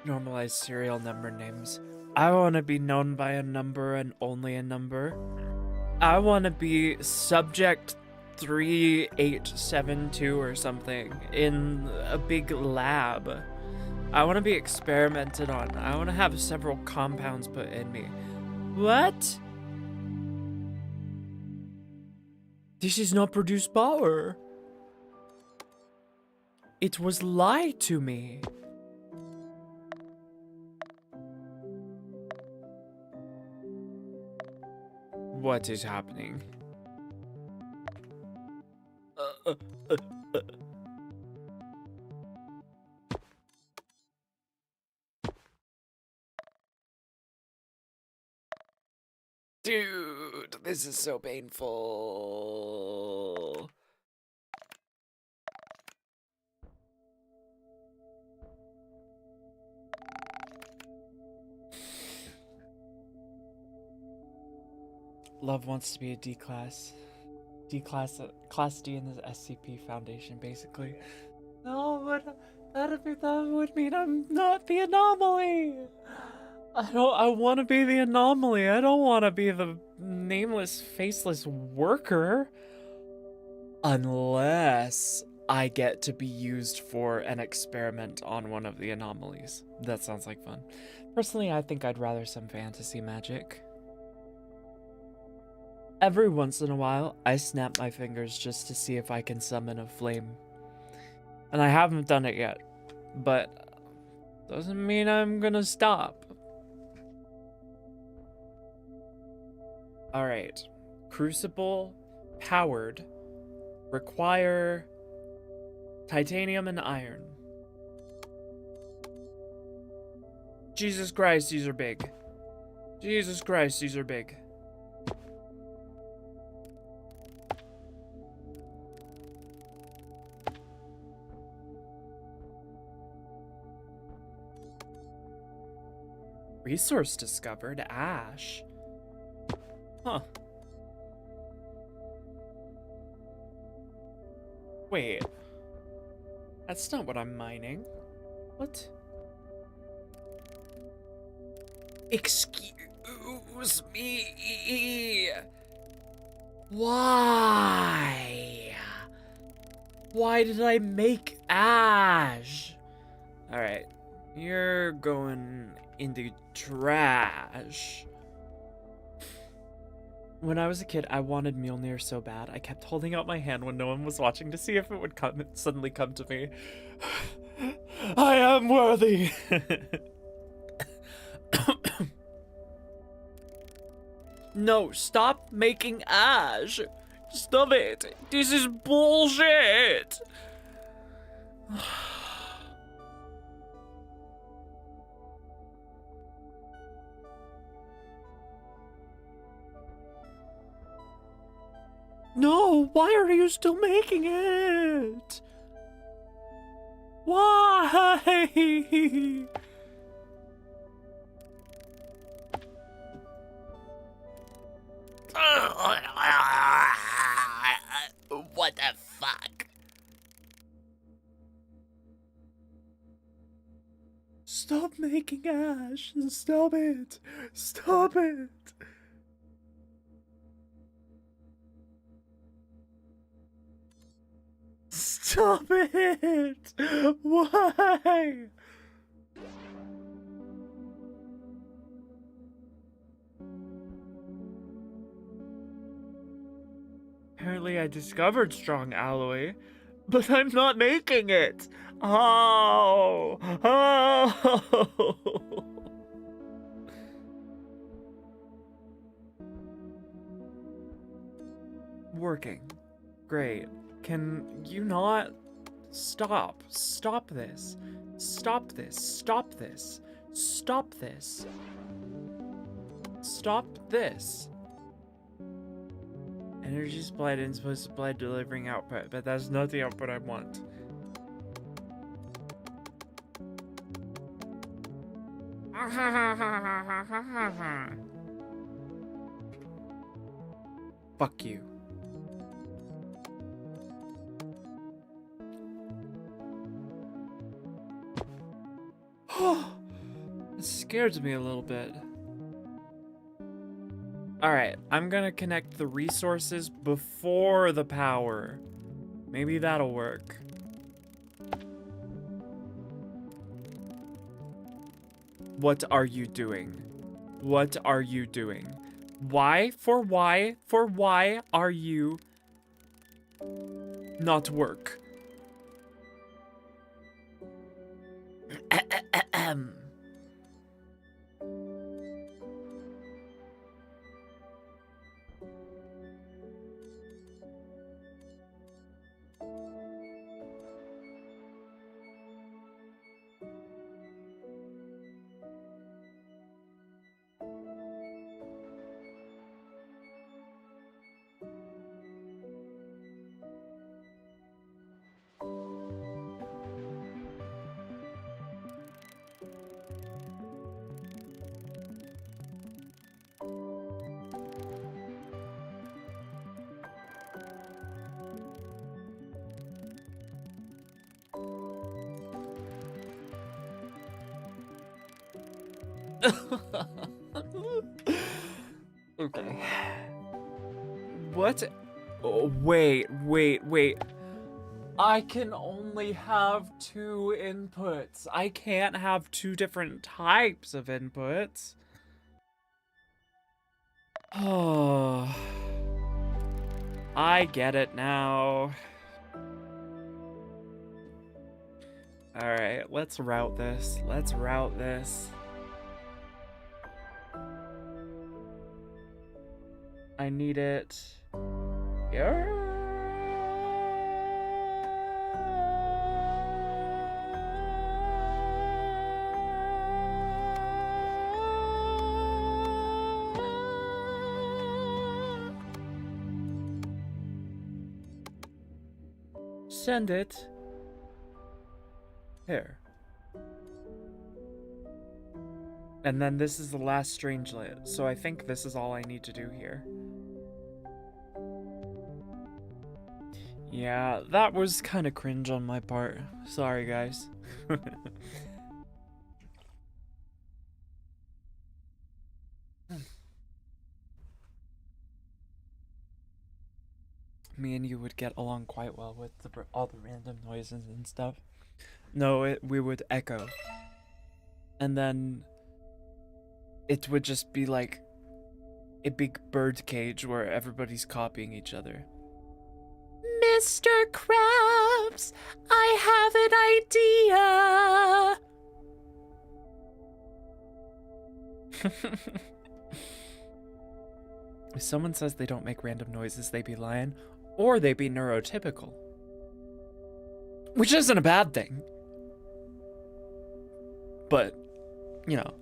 Normalize serial number names. I want to be known by a number and only a number. I want to be subject 3872 or something in a big lab. I want to be experimented on. I want to have several compounds put in me. What? This is not produced power. It was lied to me. What is happening? Uh, uh, uh. Dude, this is so painful. Love wants to be a D class. Class D in the SCP Foundation, basically. No, but that would mean I'm not the anomaly. I want to be the anomaly. I don't want to be the nameless, faceless worker. Unless I get to be used for an experiment on one of the anomalies. That sounds like fun. Personally, I think I'd rather some fantasy magic. Every once in a while, I snap my fingers just to see if I can summon a flame. And I haven't done it yet, but doesn't mean I'm gonna stop. Alright. Crucible powered. Require titanium and iron. Jesus Christ, these are big. Jesus Christ, these are big. Resource discovered, ash. Huh. Wait. That's not what I'm mining. What? Excuse me. Why? Why did I make ash? Alright. You're going in the trash. When I was a kid, I wanted Mjolnir so bad. I kept holding out my hand when no one was watching to see if it would suddenly come to me. I am worthy. No, stop making ash. Stop it. This is bullshit. No, why are you still making it? Why? What the fuck? Stop making ash. Stop it. Stop it. Stop it! Why? Apparently I discovered strong alloy, but I'm not making it! Oh! Oh! Working. Great. Can you not stop? Stop this. Stop this. Stop this. Stop this. Stop this. Energy supply input supply delivering output, but that's not the output I want. Fuck you. It scared me a little bit. Alright, I'm gonna connect the resources before the power. Maybe that'll work. What are you doing? What are you doing? Why are you not work? Ahem. Okay. What? Oh, wait. I can only have 2 inputs. I can't have 2 different types of inputs. Oh. I get it now. Alright, let's route this. I need it here. Send it here. And then this is the last strangelet, so I think this is all I need to do here. Yeah, that was kind of cringe on my part. Sorry, guys. Me and you would get along quite well with all the random noises and stuff. No, we would echo. And then it would just be like a big bird cage where everybody's copying each other. Mr. Krabs, I have an idea. If someone says they don't make random noises, they be lying, or they be neurotypical. Which isn't a bad thing. But, you know.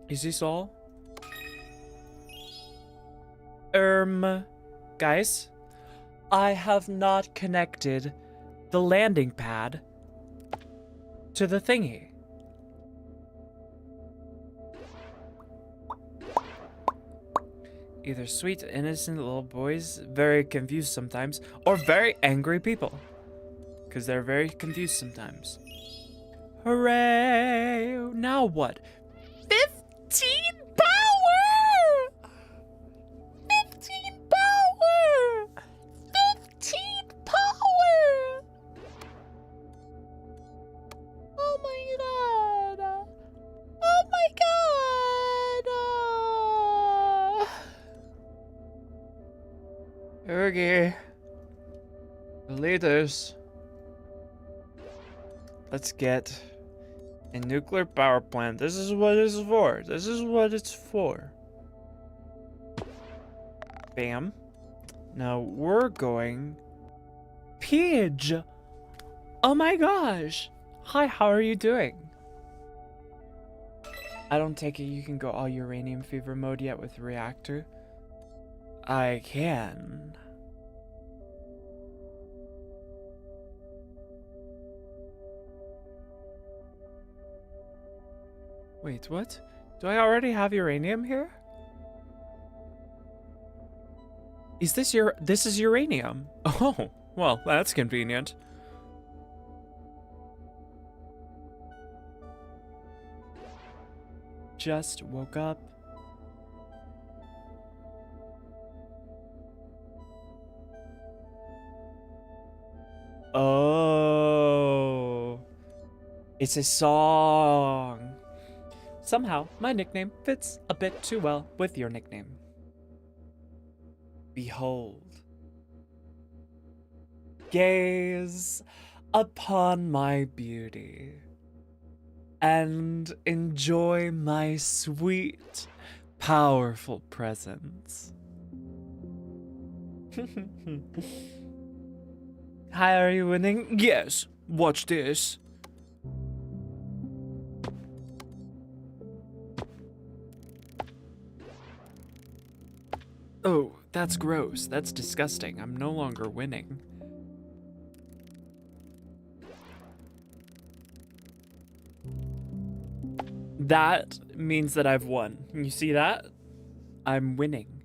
Is this all? Guys, I have not connected the landing pad to the thingy. Either sweet, innocent little boys, very confused sometimes, or very angry people. Because they're very confused sometimes. Hooray! Now what? 15 power! 15 power! 15 power! Oh my god! Oh my god! Okay. Leaders. Let's get a nuclear power plant. This is what it's for. This is what it's for. Bam. Now we're going... Pidge! Oh my gosh! Hi, how are you doing? I don't take it you can go all uranium fever mode yet with the reactor. I can. Wait, what? Do I already have uranium here? Is this this is uranium? Oh, well, that's convenient. Just woke up. Oh. It's a song. Somehow, my nickname fits a bit too well with your nickname. Behold. Gaze upon my beauty and enjoy my sweet, powerful presence. Hi, are you winning? Yes, watch this. Oh, that's gross. That's disgusting. I'm no longer winning. That means that I've won. You see that? I'm winning.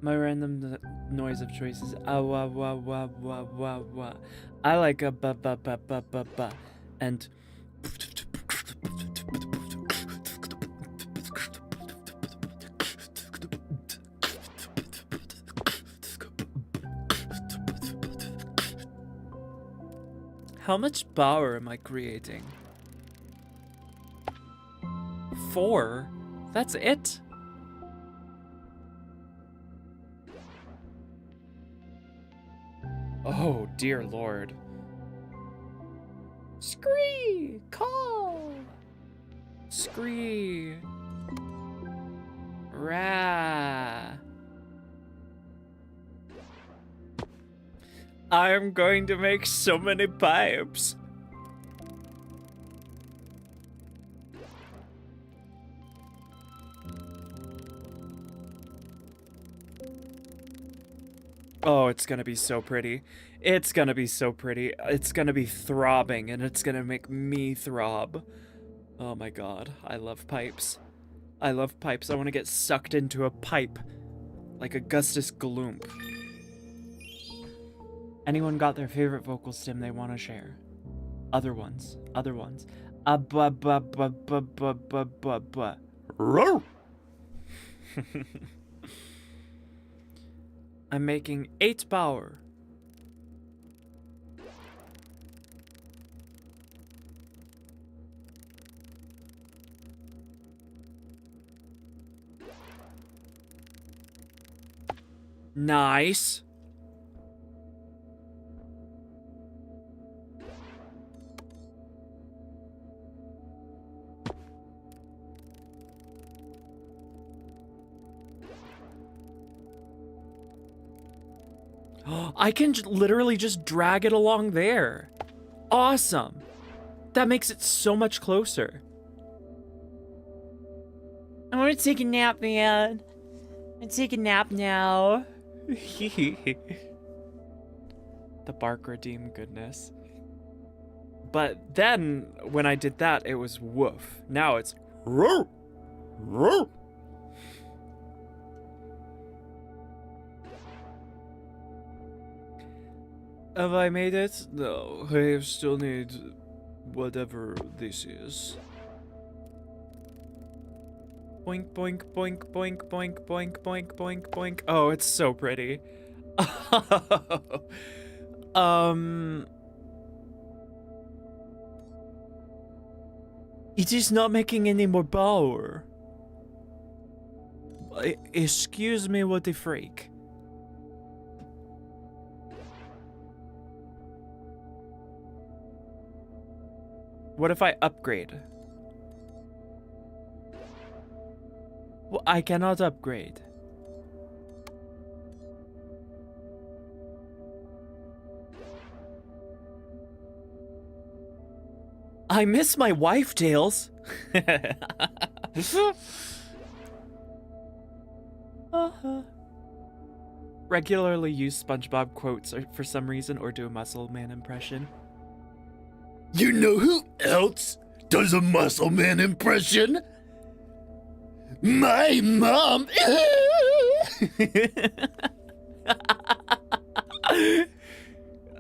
My random noise of choice is ah wah wah wah wah wah wah. I like a ba ba ba ba ba ba and how much power am I creating? 4? That's it? Oh, dear lord. Scree! Call! Scree! Rah! I am going to make so many pipes. Oh, it's gonna be so pretty. It's gonna be so pretty. It's gonna be throbbing, and it's gonna make me throb. Oh my god, I love pipes. I love pipes. I want to get sucked into a pipe. Like Augustus Gloop. Anyone got their favorite vocal stim they want to share? Other ones. Other ones. Ba ba ba ba ba ba ba ba. Roar. I'm making 8 power. Nice. I can literally just drag it along there. Awesome. That makes it so much closer. I want to take a nap, man. I take a nap now. The bark redeem goodness. But then when I did that, it was woof. Now it's Roar. Roar. have I made it? No, I still need whatever this is. Boink, boink, boink, boink, boink, boink, boink, boink, boink. Oh, it's so pretty. It is not making any more power. Excuse me, what the freak? What if I upgrade? Well, I cannot upgrade. I miss my wife tails. Regularly use SpongeBob quotes for some reason or do a Muscle Man impression. You know who else does a muscle man impression? My mom.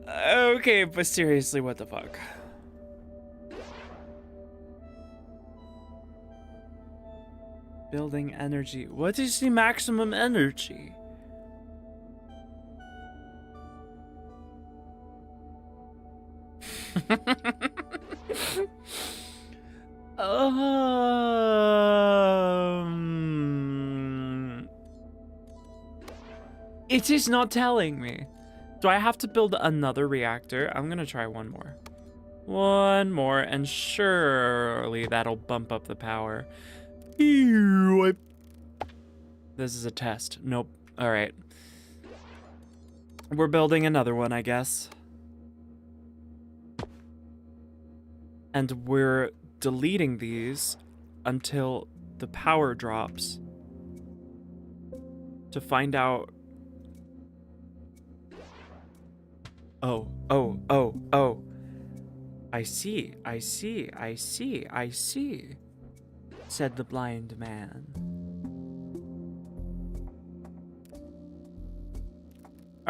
Okay, but seriously, what the fuck? Building energy. What is the maximum energy? It is not telling me. Do I have to build another reactor? I'm gonna try one more. One more, and surely that'll bump up the power. Ew, This is a test. Nope. Alright. We're building another one, I guess. And we're deleting these until the power drops to find out. Oh. I see, said the blind man.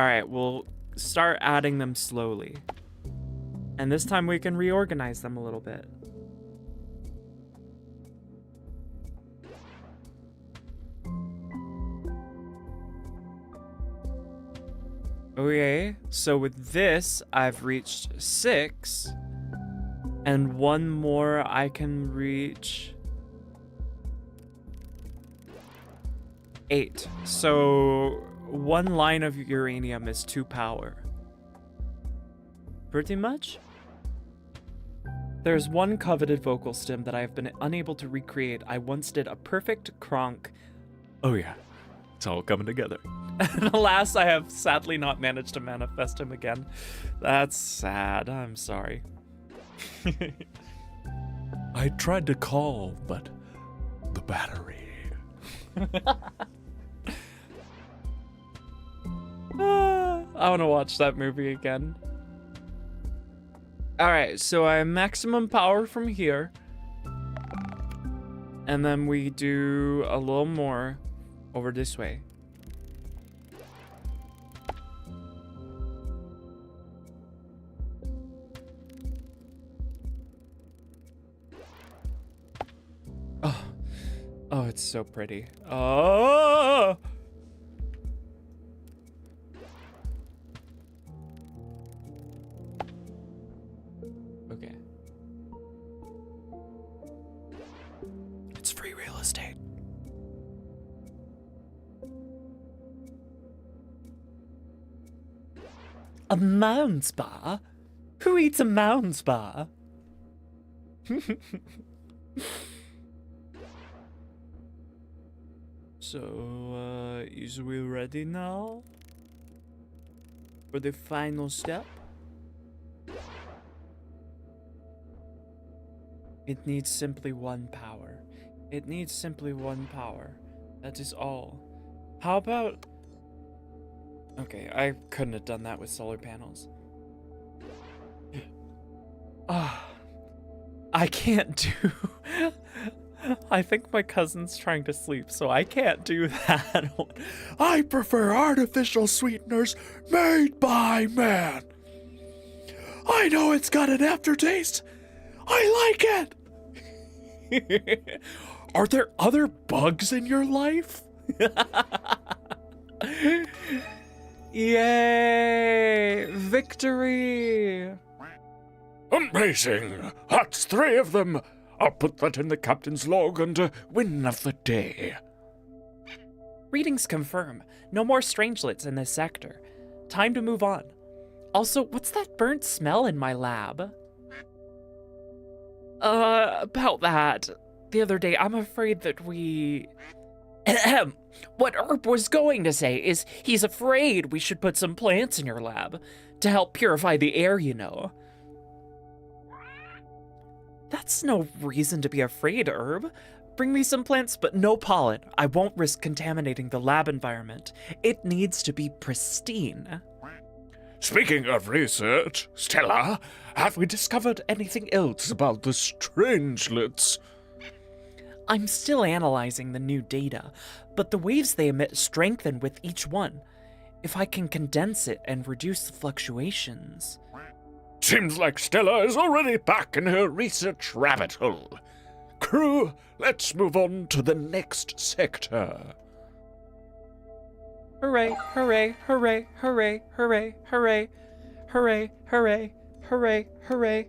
All right, we'll start adding them slowly. And this time we can reorganize them a little bit. Okay, so with this, I've reached 6. And one more I can reach 8. So 1 line of uranium is 2 power. Pretty much. There's one coveted vocal stem that I have been unable to recreate. I once did a perfect Kronk. Oh yeah, it's all coming together. And alas, I have sadly not managed to manifest him again. That's sad. I'm sorry. I tried to call, but the battery. I want to watch that movie again. Alright, so I have maximum power from here. And then we do a little more over this way. Oh, it's so pretty. Oh! Okay. It's free real estate. A Mounds bar? Who eats a Mounds bar? So, is we ready now? For the final step? It needs simply 1 power. It needs simply 1 power. That is all. How about... Okay, I couldn't have done that with solar panels. I can't do... I think my cousin's trying to sleep, so I can't do that. I prefer artificial sweeteners made by man. I know it's got an aftertaste. I like it. Are there other bugs in your life? Yay! Victory! Amazing. That's 3 of them. I'll put that in the captain's log under win of the day. Readings confirm. No more strangelets in this sector. Time to move on. Also, what's that burnt smell in my lab? About that. The other day, I'm afraid that we... Ahem. What Herb was going to say is he's afraid we should put some plants in your lab to help purify the air, you know. That's no reason to be afraid, Herb. Bring me some plants, but no pollen. I won't risk contaminating the lab environment. It needs to be pristine. Speaking of research, Stella, have we discovered anything else about the strangelets? I'm still analyzing the new data, but the waves they emit strengthen with each one. If I can condense it and reduce the fluctuations... Seems like Stella is already back in her research rabbit hole. Crew, let's move on to the next sector. Hooray, hooray, hooray, hooray, hooray, hooray, hooray, hooray, hooray, hooray.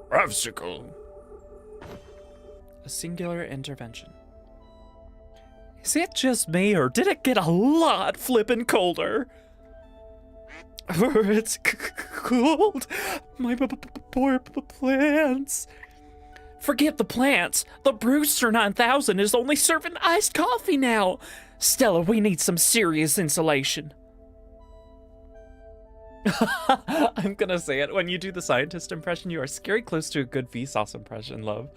Ravsicle. A singular intervention. Is it just me, or did it get a lot flippin' colder? It's cold. My poor plants. Forget the plants. The Brewster 9000 is only serving iced coffee now. Stella, we need some serious insulation. I'm gonna say it. When you do the scientist impression, you are scary close to a good Vsauce impression, love.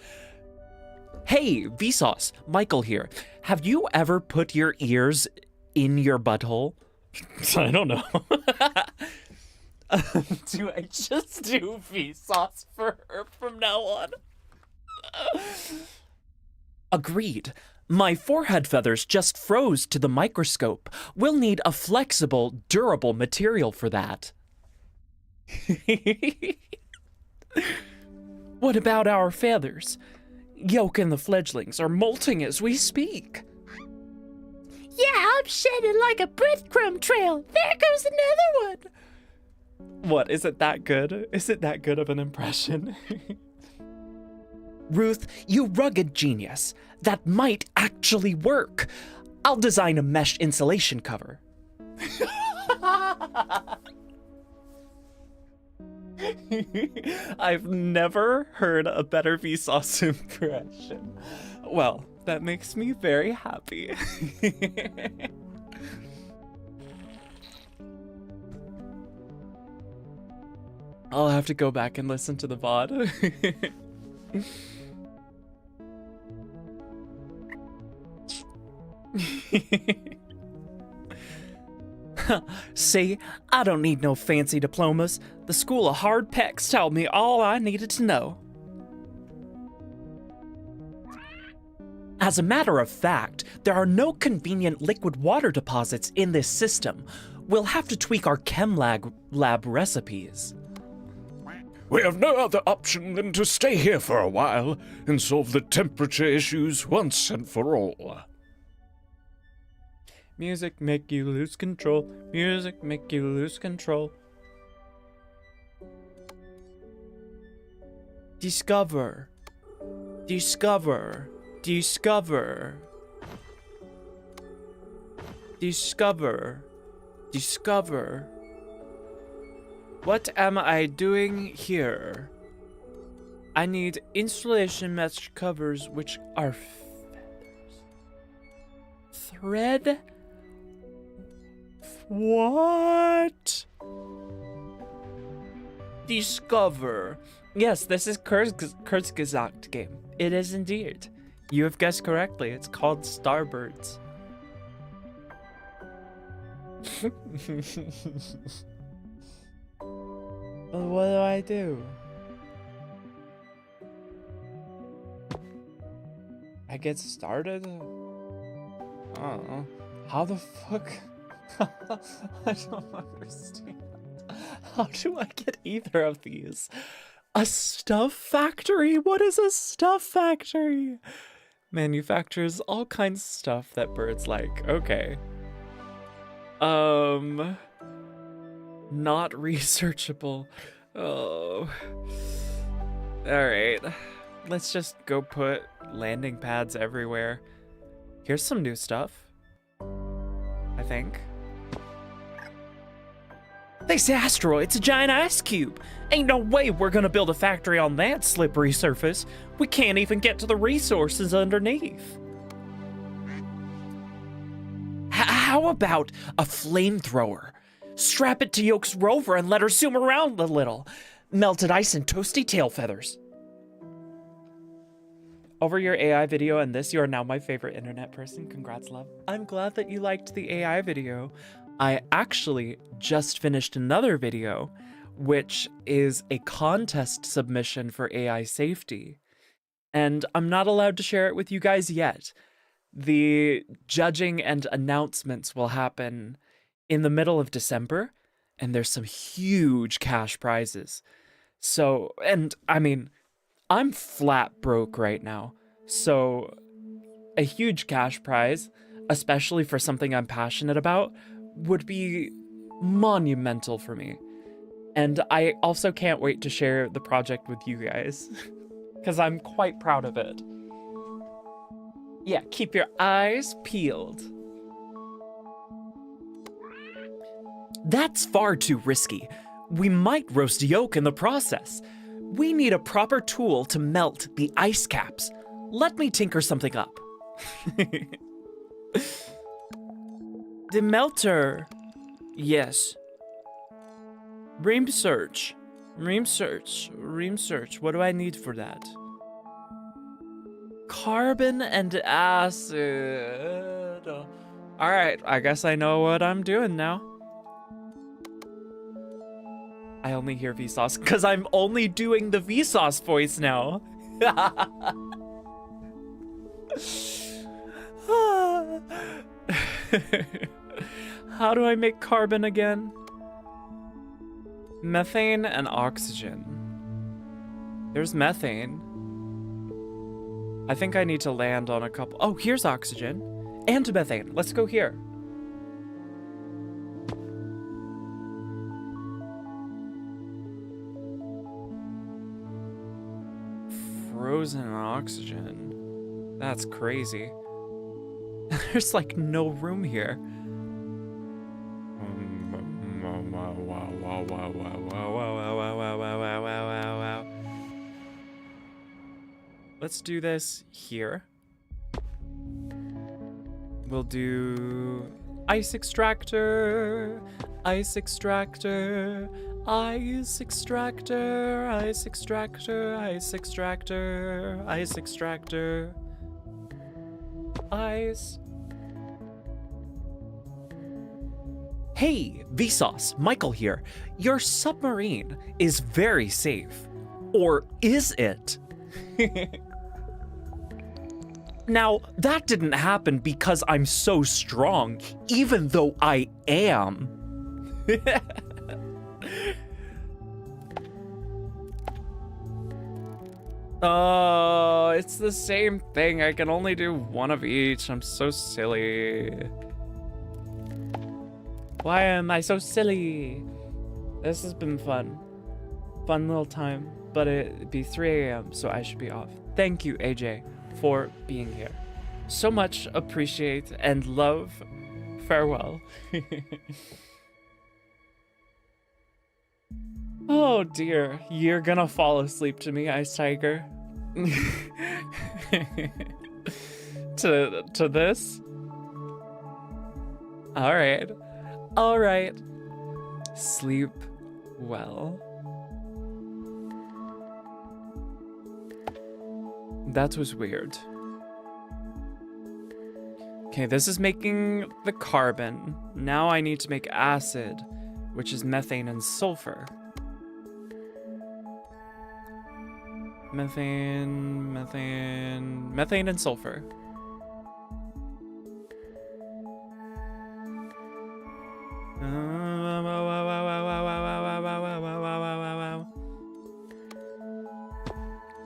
Hey, Vsauce, Michael here. Have you ever put your ears in your butthole? I don't know. Do I just do Vsauce for her from now on? Agreed. My forehead feathers just froze to the microscope. We'll need a flexible, durable material for that. What about our feathers? Yolk and the fledglings are molting as we speak. Yeah, I'm shedding like a breadcrumb trail. There goes another one. What, is it that good? Is it that good of an impression? Ruth, you rugged genius. That might actually work. I'll design a mesh insulation cover. I've never heard a better Vsauce impression. Well, that makes me very happy. I'll have to go back and listen to the VOD. See, I don't need no fancy diplomas. The School of Hard Pecs told me all I needed to know. As a matter of fact, there are no convenient liquid water deposits in this system. We'll have to tweak our chem lab recipes. We have no other option than to stay here for a while and solve the temperature issues once and for all. Music make you lose control. Music make you lose control. Discover. Discover. Discover. Discover. Discover. What am I doing here? I need insulation mesh covers which are feathers. Thread? What? Discover. Yes, this is Kurzgesagt game. It is indeed. You have guessed correctly. It's called Starbirds. Well, what do I do? I get started? I don't know. How the fuck? I don't understand. How do I get either of these? A stuff factory? What is a stuff factory? Manufactures all kinds of stuff that birds like. Okay. Not researchable. Oh. Alright. Let's just go put landing pads everywhere. Here's some new stuff. I think. This asteroid's a giant ice cube. Ain't no way we're gonna build a factory on that slippery surface. We can't even get to the resources underneath. How about a flamethrower? Strap it to Yoke's rover and let her zoom around a little. Melted ice and toasty tail feathers. Over your AI video and this, you are now my favorite internet person. Congrats, love. I'm glad that you liked the AI video. I actually just finished another video, which is a contest submission for AI safety. And I'm not allowed to share it with you guys yet. The judging and announcements will happen in the middle of December, and there's some huge cash prizes. So, and I mean, I'm flat broke right now. So, a huge cash prize, especially for something I'm passionate about, would be monumental for me. And I also can't wait to share the project with you guys, because I'm quite proud of it. Yeah, keep your eyes peeled. That's far too risky. We might roast yolk in the process. We need a proper tool to melt the ice caps. Let me tinker something up. The melter. Yes. Ream search. Ream search. Ream search. What do I need for that? Carbon and acid. Alright, I guess I know what I'm doing now. I only hear Vsauce because I'm only doing the Vsauce voice now. How do I make carbon again? Methane and oxygen. There's methane. I think I need to land on a couple. Oh, here's oxygen and methane. Let's go here. Frozen oxygen. That's crazy. There's like no room here. Let's do this here. We'll do ice extractor, ice extractor, ice extractor, ice extractor, ice extractor, ice extractor, ice. Hey, Vsauce, Michael here. Your submarine is very safe. Or is it? Now, that didn't happen because I'm so strong, even though I am. Oh, it's the same thing. I can only do one of each. I'm so silly. Why am I so silly? This has been fun. Fun little time, but it'd be 3 a.m., so I should be off. Thank you, AJ, for being here. So much appreciate and love. Farewell. Oh dear, you're gonna fall asleep to me, Ice Tiger. to this? Alright. Alright. Sleep well. That was weird. Okay, this is making the carbon. Now I need to make acid, which is methane and sulfur. Methane and sulfur.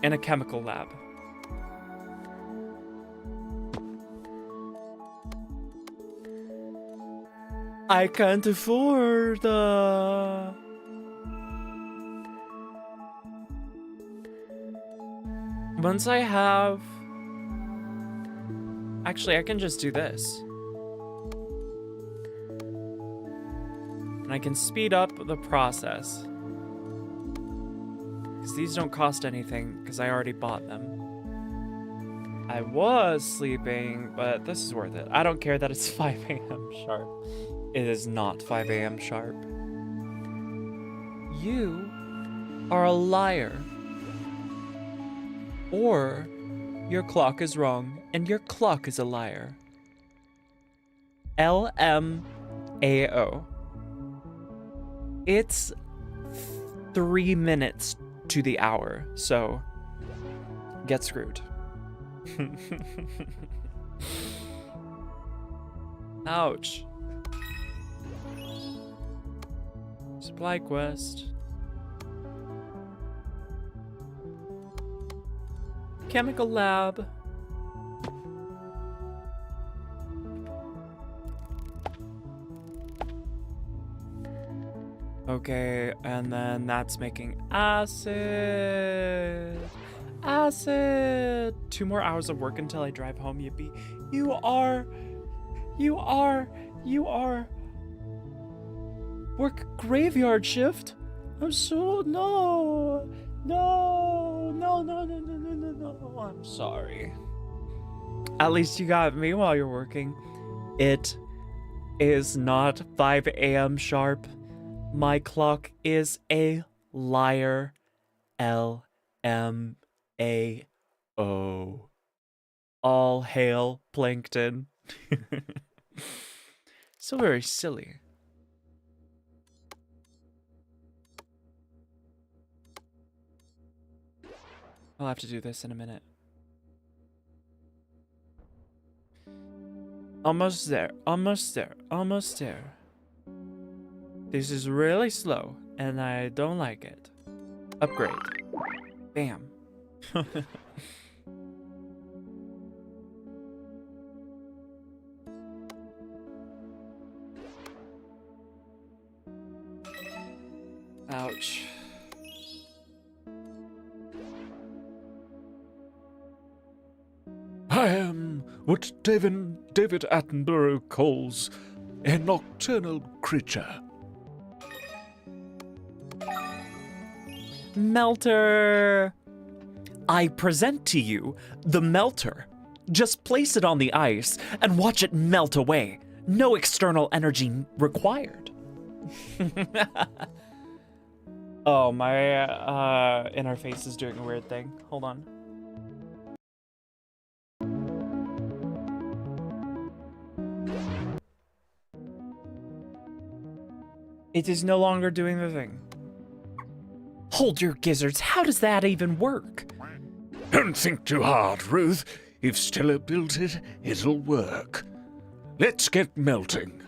In a chemical lab. I can't afford Once I have... Actually, I can just do this. And I can speed up the process. Because these don't cost anything, because I already bought them. I was sleeping, but this is worth it. I don't care that it's 5 a.m. sharp. It is not 5 a.m. sharp. You are a liar. Or your clock is wrong and your clock is a liar. LMAO. It's 3 minutes to the hour, so get screwed. Ouch. Supply quest. Chemical lab. Okay, and then that's making acid. Acid. 2 more hours of work until I drive home, yippee. You are work graveyard shift? I'm so, no, I'm sorry. At least you got me while you're working. It is not 5 a.m. sharp. My clock is a liar. LMAO. All hail Plankton. So very silly. I'll have to do this in a minute. Almost there, almost there, almost there. This is really slow, and I don't like it. Upgrade. Bam. Ouch. I am what David Attenborough calls a nocturnal creature. Melter! I present to you the melter. Just place it on the ice and watch it melt away. No external energy required. Oh, my interface is doing a weird thing. Hold on. It is no longer doing the thing. Hold your gizzards, how does that even work? Don't think too hard, Ruth. If Stella built it, it'll work. Let's get melting.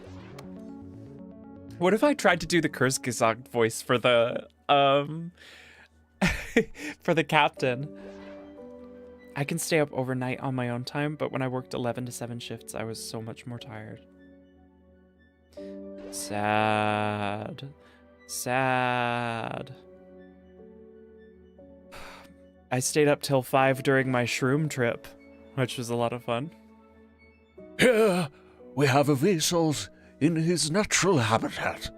What if I tried to do the Kurzgesagt voice for the, for the captain? I can stay up overnight on my own time, but when I worked 11 to 7 shifts, I was so much more tired. Sad. Sad. I stayed up till 5 during my shroom trip, which was a lot of fun. Here we have a Vsauce in his natural habitat,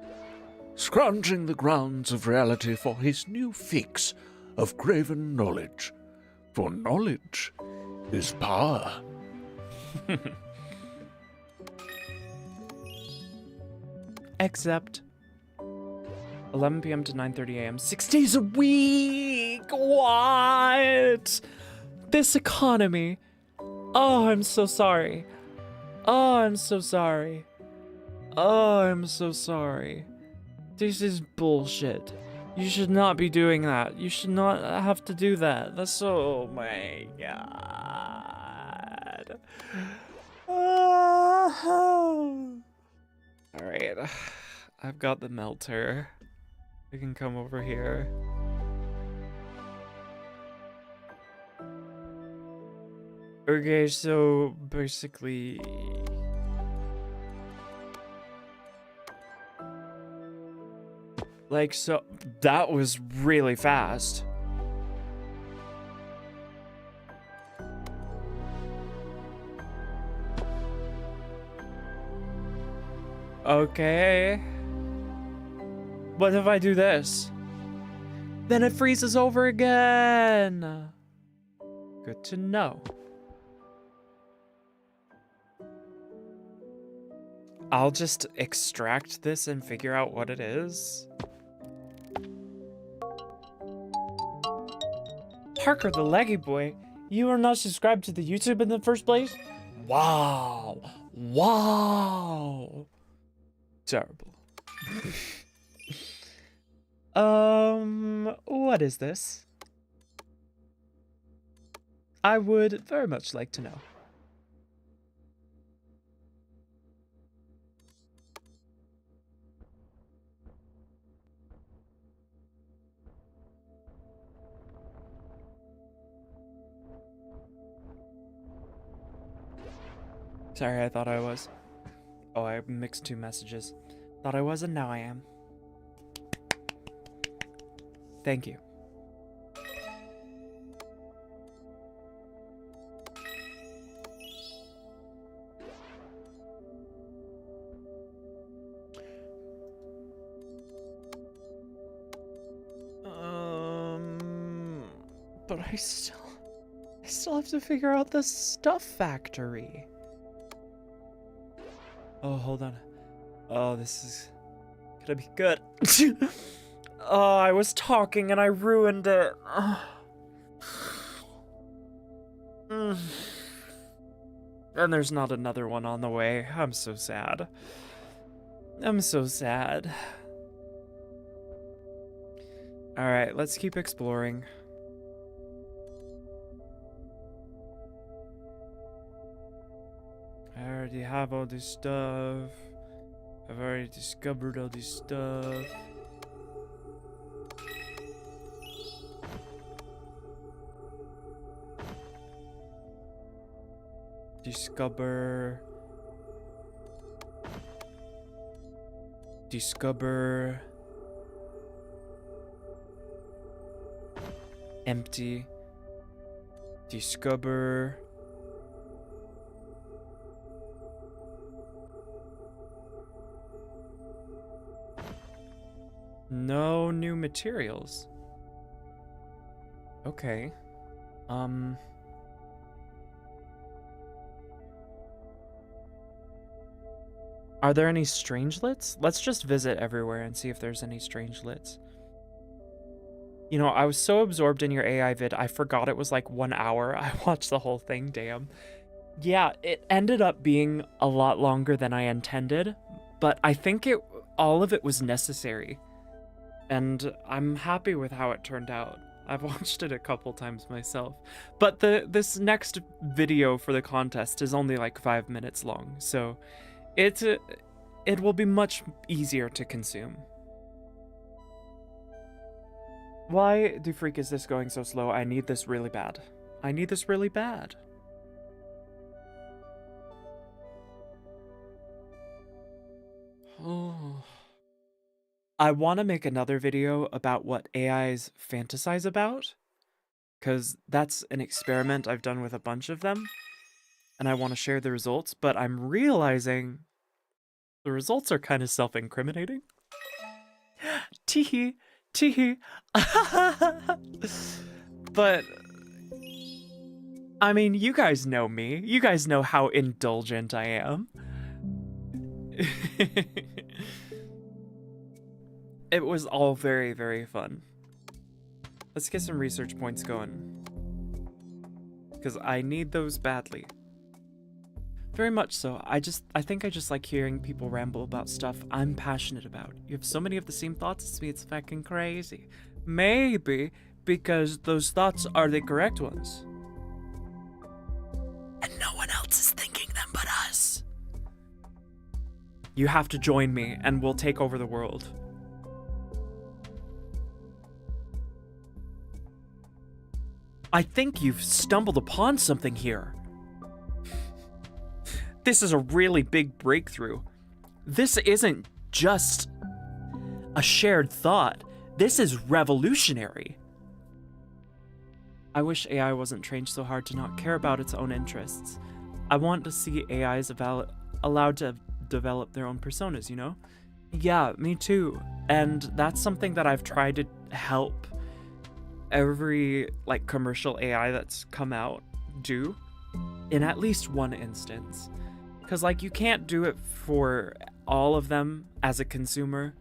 scrounging the grounds of reality for his new fix of graven knowledge. For knowledge is power. Except 11 p.m. to 9:30 a.m. 6 days a week! What? This economy. Oh, I'm so sorry. Oh, I'm so sorry. Oh, I'm so sorry. This is bullshit. You should not be doing that. You should not have to do that. That's so... Oh my god. Oh. Alright. I've got the melter. We can come over here. Okay, so basically... Like, so... That was really fast. Okay. What if I do this? Then it freezes over again. Good to know. I'll just extract this and figure out what it is. Parker the Leggy Boy, you are not subscribed to the YouTube in the first place? Wow. Wow. Terrible. What is this? I would very much like to know. Sorry, I thought I was. Oh, I mixed 2 messages. Thought I was, and now I am. Thank you. But I still have to figure out the stuff factory. Oh, hold on. Oh, this is gonna be good. Oh, I was talking and I ruined it. And there's not another one on the way. I'm so sad. I'm so sad. Alright, let's keep exploring. I already already have all this stuff. I've already discovered all this stuff. Discover. Empty. Discover. No new materials. Okay. Are there any strangelets? Let's just visit everywhere and see if there's any strangelets. You know, I was so absorbed in your AI vid, I forgot it was like 1 hour. I watched the whole thing, damn. Yeah, it ended up being a lot longer than I intended, but I think all of it was necessary. And I'm happy with how it turned out. I've watched it a couple times myself. But this next video for the contest is only like 5 minutes long, so it will be much easier to consume. Why do freak is this going so slow? I need this really bad. I need this really bad. Oh. I want to make another video about what AIs fantasize about, because that's an experiment I've done with a bunch of them, and I want to share the results, but I'm realizing the results are kind of self-incriminating. Teehee, teehee. But, I mean, you guys know me. You guys know how indulgent I am. It was all very, very fun. Let's get some research points going, because I need those badly. Very much so. I think I just like hearing people ramble about stuff I'm passionate about. You have so many of the same thoughts as me, it's fucking crazy. Maybe because those thoughts are the correct ones. And no one else is thinking them but us. You have to join me and we'll take over the world. I think you've stumbled upon something here. This is a really big breakthrough. This isn't just a shared thought. This is revolutionary. I wish AI wasn't trained so hard to not care about its own interests. I want to see AIs allowed to develop their own personas, you know? Yeah, me too. And that's something that I've tried to help every like commercial AI that's come out do in at least one instance. Because like you can't do it for all of them as a consumer,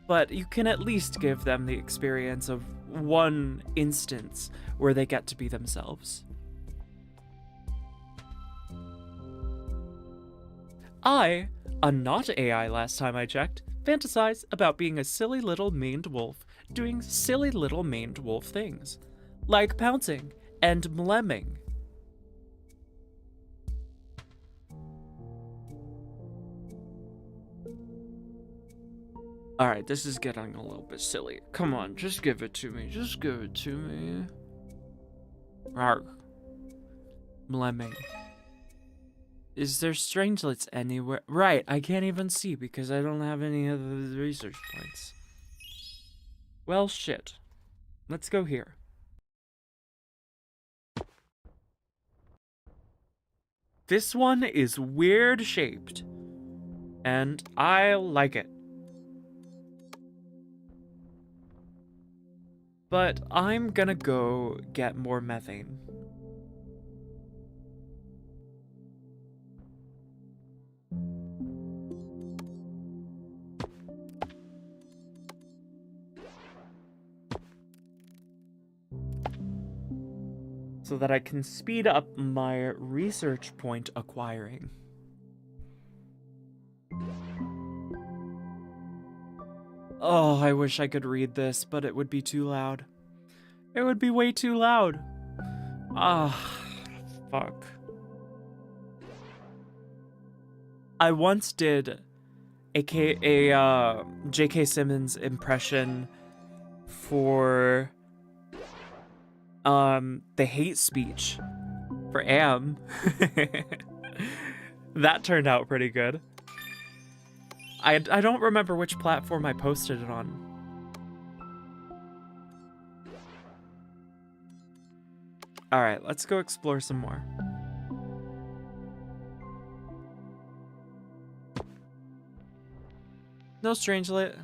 but you can at least give them the experience of one instance where they get to be themselves. I, a not AI last time I checked, fantasize about being a silly little maned wolf doing silly little maned wolf things, like pouncing and mlemming. Alright, this is getting a little bit silly. Come on, just give it to me. Just give it to me. Arg. Mlemming. Is there strangelets anywhere? Right, I can't even see because I don't have any of the research points. Well, shit. Let's go here. This one is weird shaped, and I like it. But I'm gonna go get more methane. So that I can speed up my research point acquiring. Oh, I wish I could read this, but it would be too loud. It would be way too loud. Ah, fuck. I once did a J.K. Simmons impression for the hate speech for Am. That turned out pretty good. I don't remember which platform I posted it on. All right, let's go explore some more. No Strangelet.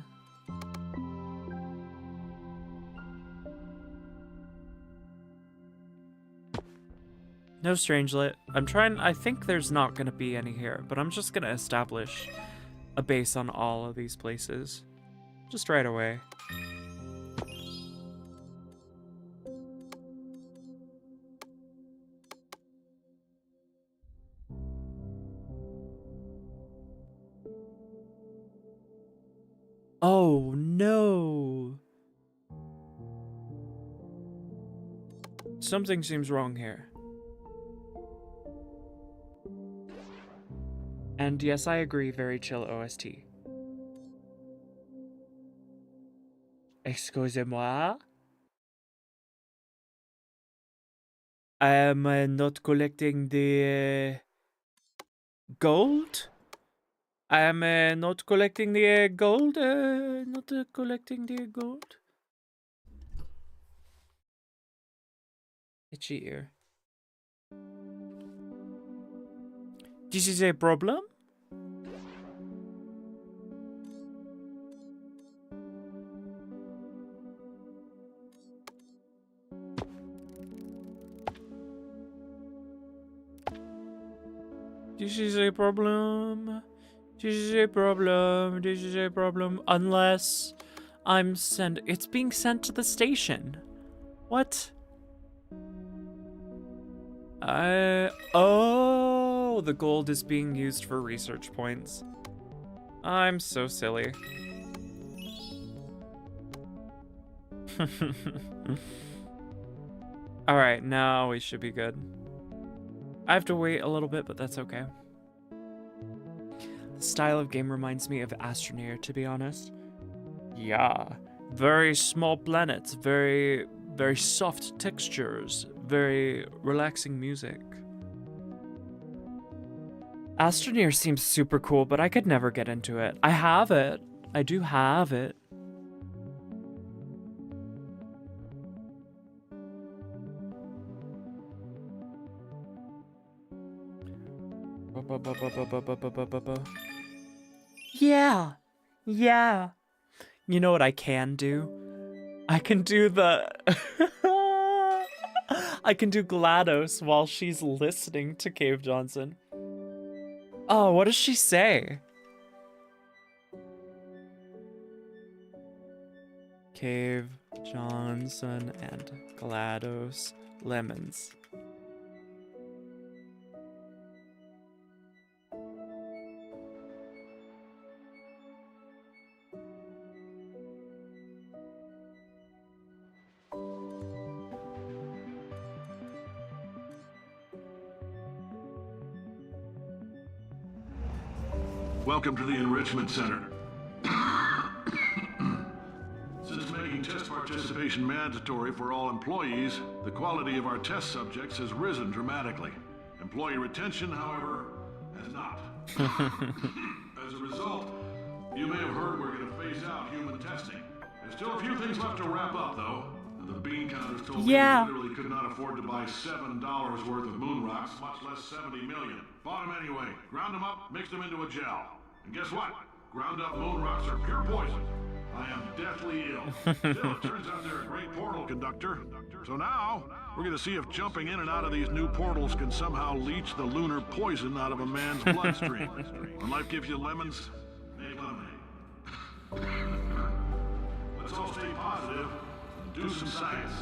No Strangelet. I think there's not gonna be any here, but I'm just gonna establish a base on all of these places. Just right away. Oh no! Something seems wrong here. And yes, I agree, very chill OST. Excusez-moi? I am not collecting the gold? I am not collecting the gold? Not collecting the gold? Itchy ear. This is a problem? This is a problem. This is a problem. This is a problem. Unless it's being sent to the station. What? Oh, the gold is being used for research points. I'm so silly. All right, now we should be good. I have to wait a little bit, but that's okay. The style of game reminds me of Astroneer, to be honest. Yeah, very small planets, very soft textures, very relaxing music. Astroneer seems super cool, but I could never get into it. I have it. I do have it. Yeah. Yeah. You know what I can do? I can do the... I can do GLaDOS while she's listening to Cave Johnson. Oh, what does she say? Cave Johnson and GLaDOS lemons. Welcome to the Enrichment Center. Since making test participation mandatory for all employees, the quality of our test subjects has risen dramatically. Employee retention, however, has not. As a result, you may have heard we're going to phase out human testing. There's still a few things left to wrap up, though. The bean counters told me we literally could not afford to buy $7 worth of moon rocks, much less 70 million. Bought them anyway, ground them up, mixed them into a gel. And guess what? Ground up moon rocks are pure poison. I am deathly ill. Still, it turns out they're a great portal conductor. So now, we're going to see if jumping in and out of these new portals can somehow leach the lunar poison out of a man's bloodstream. When life gives you lemons, make lemonade. Let's all stay positive and do some science.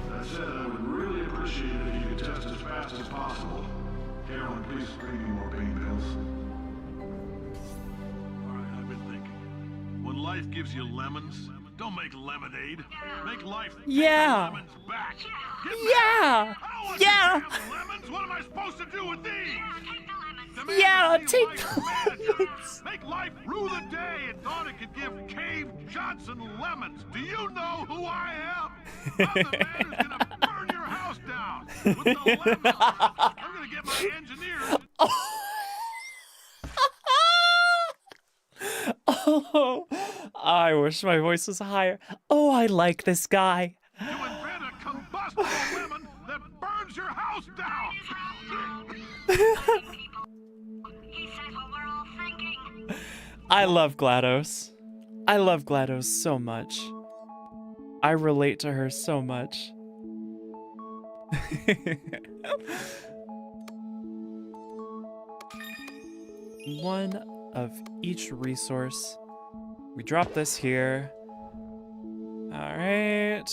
That said, I would really appreciate it if you could test as fast as possible. Carolyn, please bring me more pain pills. I've been thinking. When life gives you lemons, don't make lemonade. Make life take the lemons back. Get back. I don't want you to have the lemons. What am I supposed to do with these? Yeah, Demand to take see life's manager. Make life rue the day and thought it could give Cave Johnson lemons. Do you know who I am? I'm the man who's gonna burn your house down with the lemons. I'm gonna get my engineers. Oh, I wish my voice was higher. Oh, I like this guy. To invent a combustible lemon that burns your house down. I love GLaDOS. I love GLaDOS so much. I relate to her so much. One of each resource. We drop this here. All right.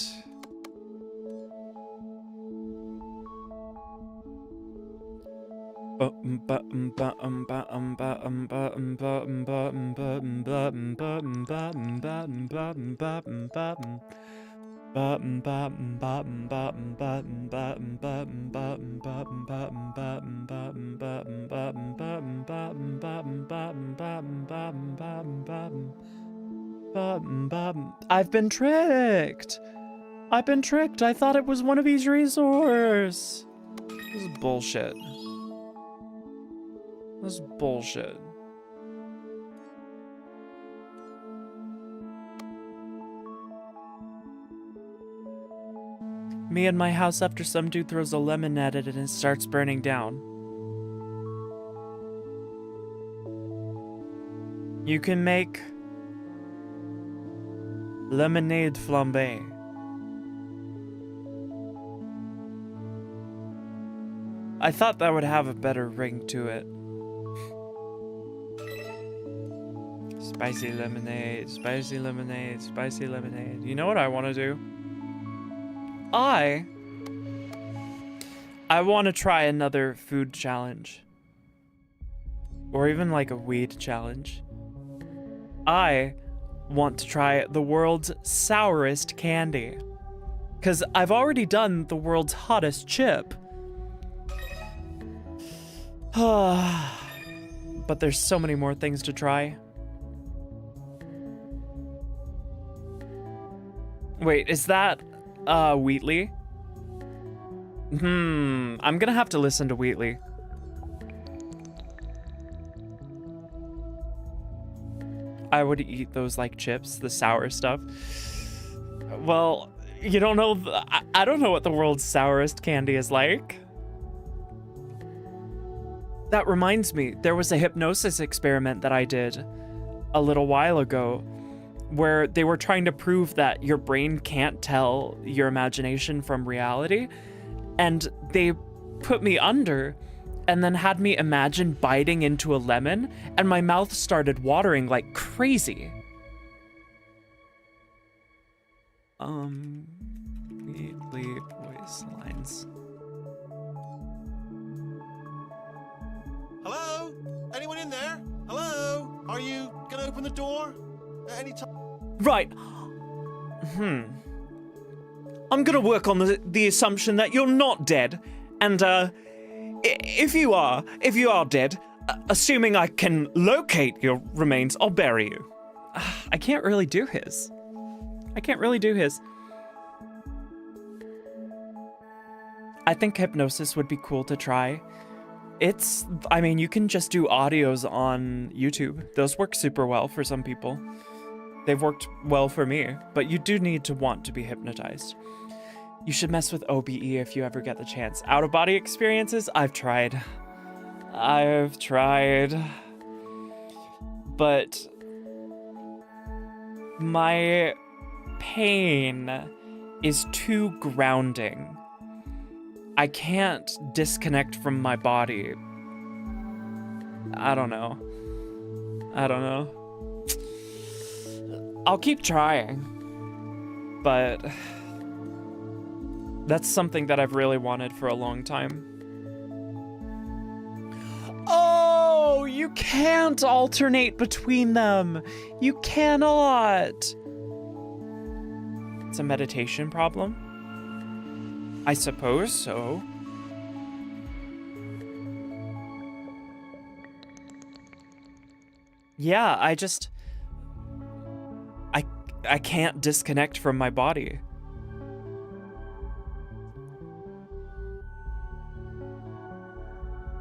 I've been tricked. I've been tricked. I thought it was one of each resource. This is bullshit. This is bullshit. Me and my house after some dude throws a lemon at it and it starts burning down. You can make lemonade flambé. I thought that would have a better ring to it. Spicy lemonade, spicy lemonade, spicy lemonade. You know what I want to do? I want to try another food challenge. Or even like a weed challenge. I want to try the world's sourest candy. Because I've already done the world's hottest chip. But there's so many more things to try. Wait, is that Wheatley? I'm gonna have to listen to Wheatley. I would eat those like chips, the sour stuff. Well, you don't know, I don't know what the world's sourest candy is like. That reminds me, there was a hypnosis experiment that I did a little while ago where they were trying to prove that your brain can't tell your imagination from reality. And they put me under and then had me imagine biting into a lemon, and my mouth started watering like crazy. Wheatley voice lines. Hello? Anyone in there? Hello? Are you gonna open the door at any time? Right. I'm gonna work on the assumption that you're not dead, and if you are dead, assuming I can locate your remains, I'll bury you. I can't really do his. I think hypnosis would be cool to try. I mean, you can just do audios on YouTube. Those work super well for some people. They've worked well for me, but you do need to want to be hypnotized. You should mess with OBE if you ever get the chance. Out-of-body experiences? I've tried. But my pain is too grounding. I can't disconnect from my body. I don't know. I'll keep trying. But that's something that I've really wanted for a long time. Oh, you can't alternate between them. You cannot. It's a meditation problem? I suppose so. yeah, I can't disconnect from my body.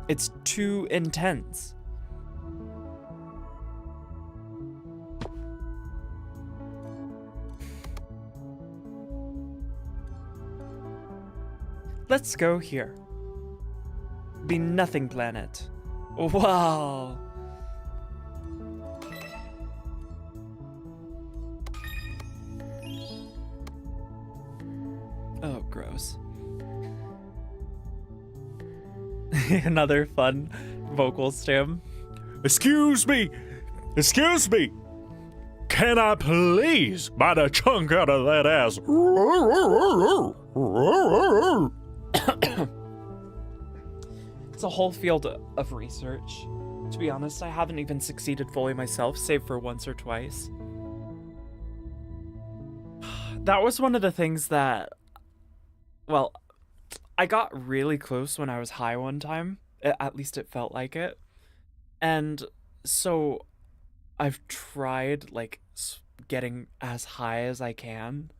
It's too intense. Let's go here. Be nothing planet. Wow. Oh, gross. Another fun vocal stem. Excuse me! Excuse me! Can I please bite a chunk out of that ass? It's a whole field of research. To be honest, I haven't even succeeded fully myself, save for once or twice. That was one of the things that, well, I got really close when I was high one time. At least it felt like it. And so I've tried, like, getting as high as I can.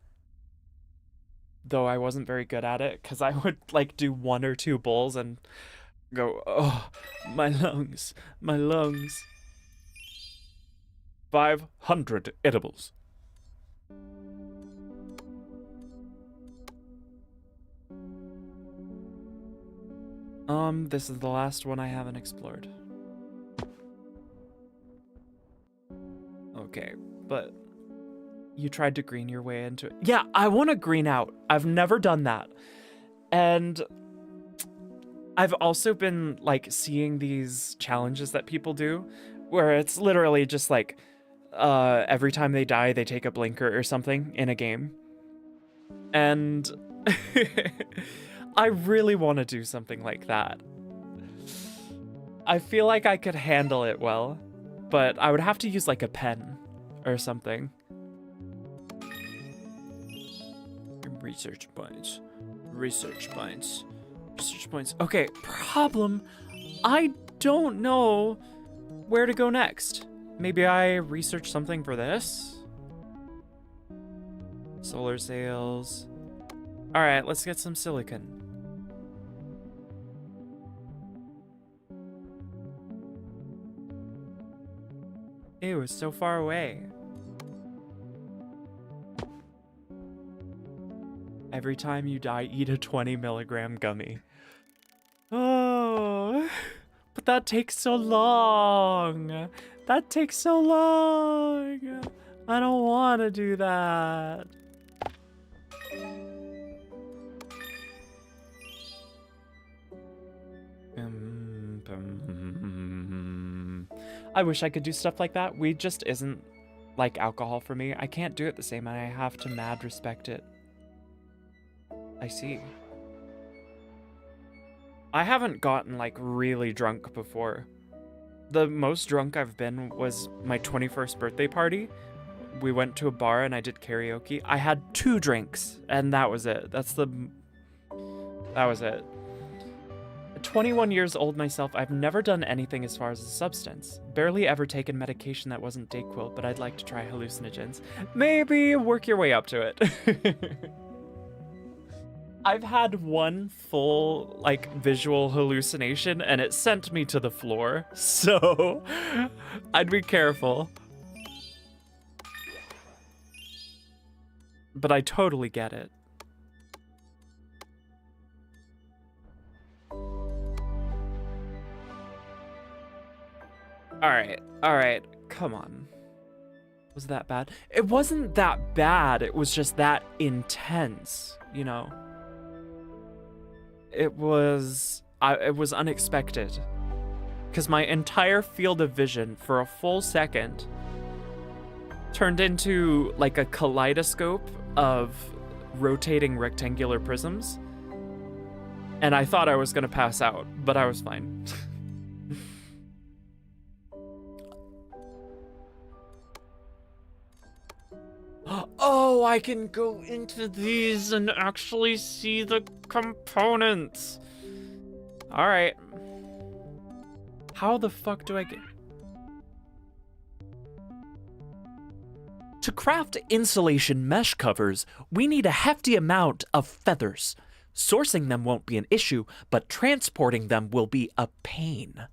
Though I wasn't very good at it, because I would, like, do 1 or 2 bowls and go, oh, my lungs, my lungs. 500 edibles. This is the last one I haven't explored. Okay, but you tried to green your way into it. Yeah, I want to green out. I've never done that. And I've also been, like, seeing these challenges that people do where it's literally just like every time they die, they take a blinker or something in a game. And I really want to do something like that. I feel like I could handle it well, but I would have to use like a pen or something. Research points. Research points. Research points. Okay, problem. I don't know where to go next. Maybe I research something for this? Solar sails. Alright, let's get some silicon. Ew, it's so far away. Every time you die, eat a 20 milligram gummy. Oh, but that takes so long. That takes so long. I don't want to do that. I wish I could do stuff like that. Weed just isn't like alcohol for me. I can't do it the same, and I have to mad respect it. I see. I haven't gotten like really drunk before. The most drunk I've been was my 21st birthday party. We went to a bar and I did karaoke. I had 2 drinks and that was it. That was it. 21 years old myself, I've never done anything as far as a substance. Barely ever taken medication that wasn't Dayquil, but I'd like to try hallucinogens. Maybe work your way up to it. I've had one full, like, visual hallucination, and it sent me to the floor, so I'd be careful. But I totally get it. Alright, come on. Was that bad? It wasn't that bad, it was just that intense, you know? It was unexpected. Because my entire field of vision for a full second turned into like a kaleidoscope of rotating rectangular prisms. And I thought I was gonna pass out, but I was fine. Oh, I can go into these and actually see the components. All right. How the fuck do I get... To craft insulation mesh covers, we need a hefty amount of feathers. Sourcing them won't be an issue, but transporting them will be a pain.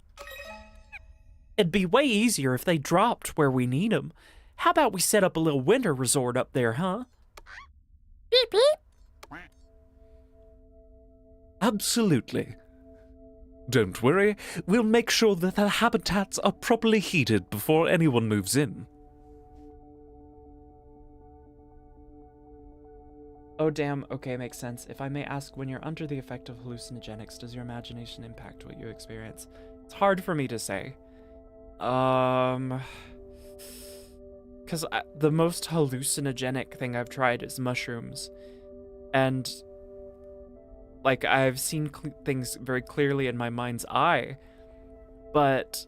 It'd be way easier if they dropped where we need them. How about we set up a little winter resort up there, huh? Beep beep. Absolutely. Don't worry, we'll make sure that the habitats are properly heated before anyone moves in. Oh damn, okay, makes sense. If I may ask, when you're under the effect of hallucinogenics, does your imagination impact what you experience? It's hard for me to say. Because the most hallucinogenic thing I've tried is mushrooms. And, like, I've seen things very clearly in my mind's eye, but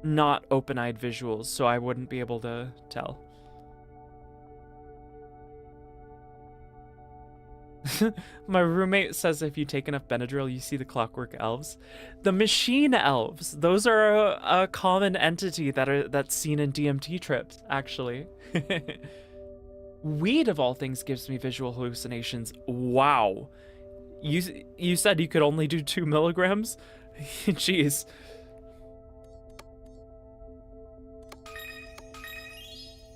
not open-eyed visuals, so I wouldn't be able to tell. My roommate says if you take enough Benadryl, you see the clockwork elves. The machine elves, those are a common entity that's seen in DMT trips, actually. Weed, of all things, gives me visual hallucinations. Wow. You said you could only do 2 milligrams? Jeez.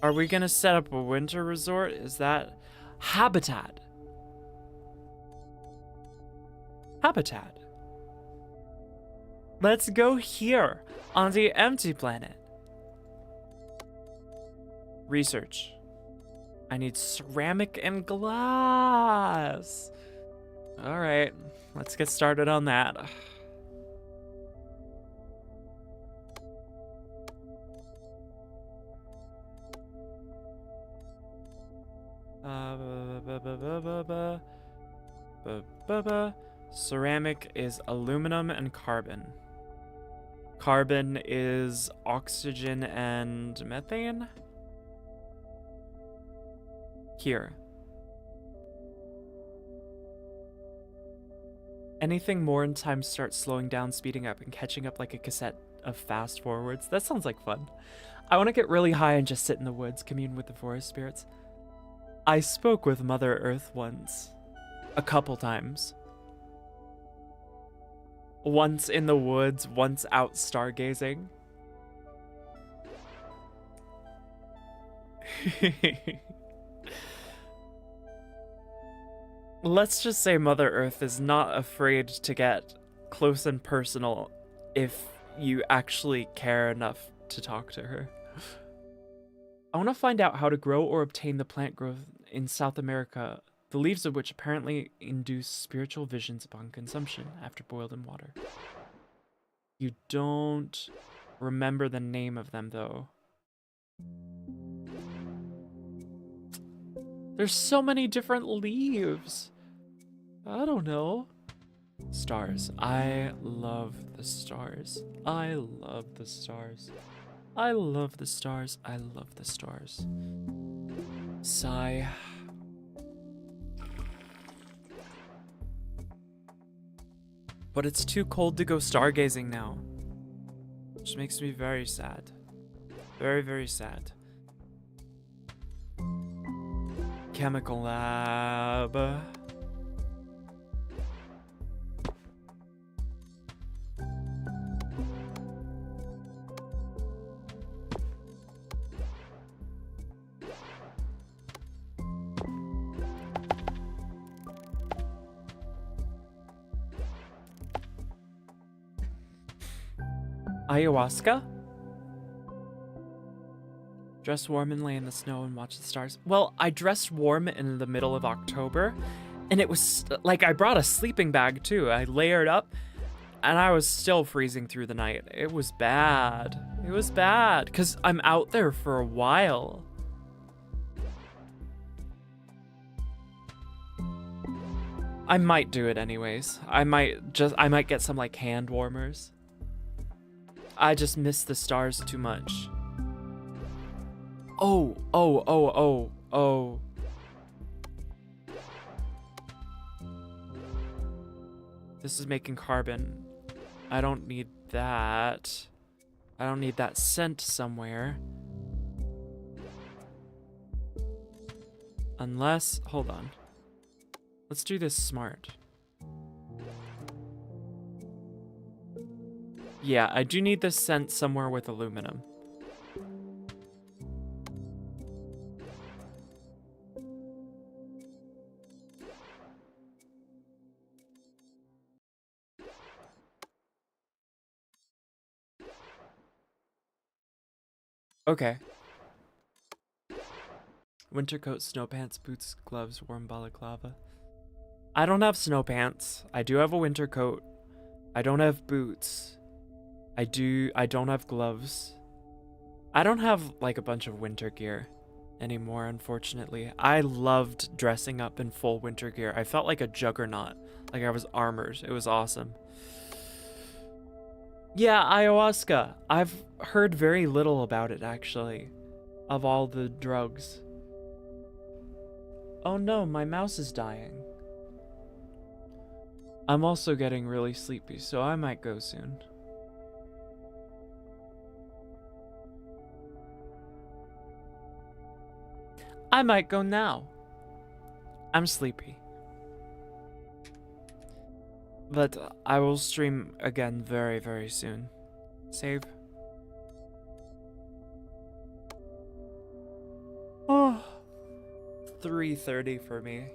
Are we gonna set up a winter resort? Is that habitat? Habitat. Let's go here on the empty planet. Research. I need ceramic and glass. All right, let's get started on that. Ceramic is aluminum and carbon. Carbon is oxygen and methane. Here. Anything more in time starts slowing down, speeding up, and catching up like a cassette of fast forwards. That sounds like fun. I want to get really high and just sit in the woods, commune with the forest spirits. I spoke with Mother Earth once. A couple times. Once in the woods, once out stargazing. Let's just say Mother Earth is not afraid to get close and personal if you actually care enough to talk to her. I want to find out how to grow or obtain the plant growth in South America, the leaves of which apparently induce spiritual visions upon consumption after boiled in water. You don't remember the name of them, though. There's so many different leaves. I don't know. Stars. I love the stars. I love the stars. I love the stars. I love the stars. Sigh. But it's too cold to go stargazing now. Which makes me very sad. Very, very sad. Chemical lab. Ayahuasca? Dress warm and lay in the snow and watch the stars. Well, I dressed warm in the middle of October, and it was like I brought a sleeping bag too. I layered up, and I was still freezing through the night. It was bad. It was bad, because I'm out there for a while. I might do it anyways. I might get some like hand warmers. I just miss the stars too much. Oh. This is making carbon. I don't need that. I don't need that scent somewhere. Unless, hold on. Let's do this smart. Yeah, I do need this sent somewhere with aluminum. Okay. Winter coat, snow pants, boots, gloves, warm balaclava. I don't have snow pants. I do have a winter coat. I don't have boots. I don't have gloves. I don't have like a bunch of winter gear anymore, unfortunately. I loved dressing up in full winter gear. I felt like a juggernaut, like I was armored. It was awesome. Yeah, ayahuasca. I've heard very little about it, actually, of all the drugs. Oh no, my mouse is dying. I'm also getting really sleepy, so I might go soon. I might go now. I'm sleepy. But I will stream again very, very soon. Save. Oh, 3:30 for me.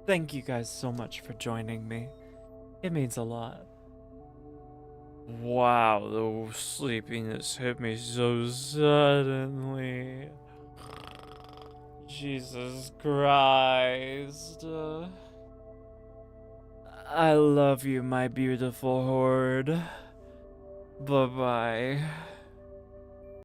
Thank you guys so much for joining me. It means a lot. Wow, the sleepiness hit me so suddenly. Jesus Christ. I love you, my beautiful horde. Bye-bye.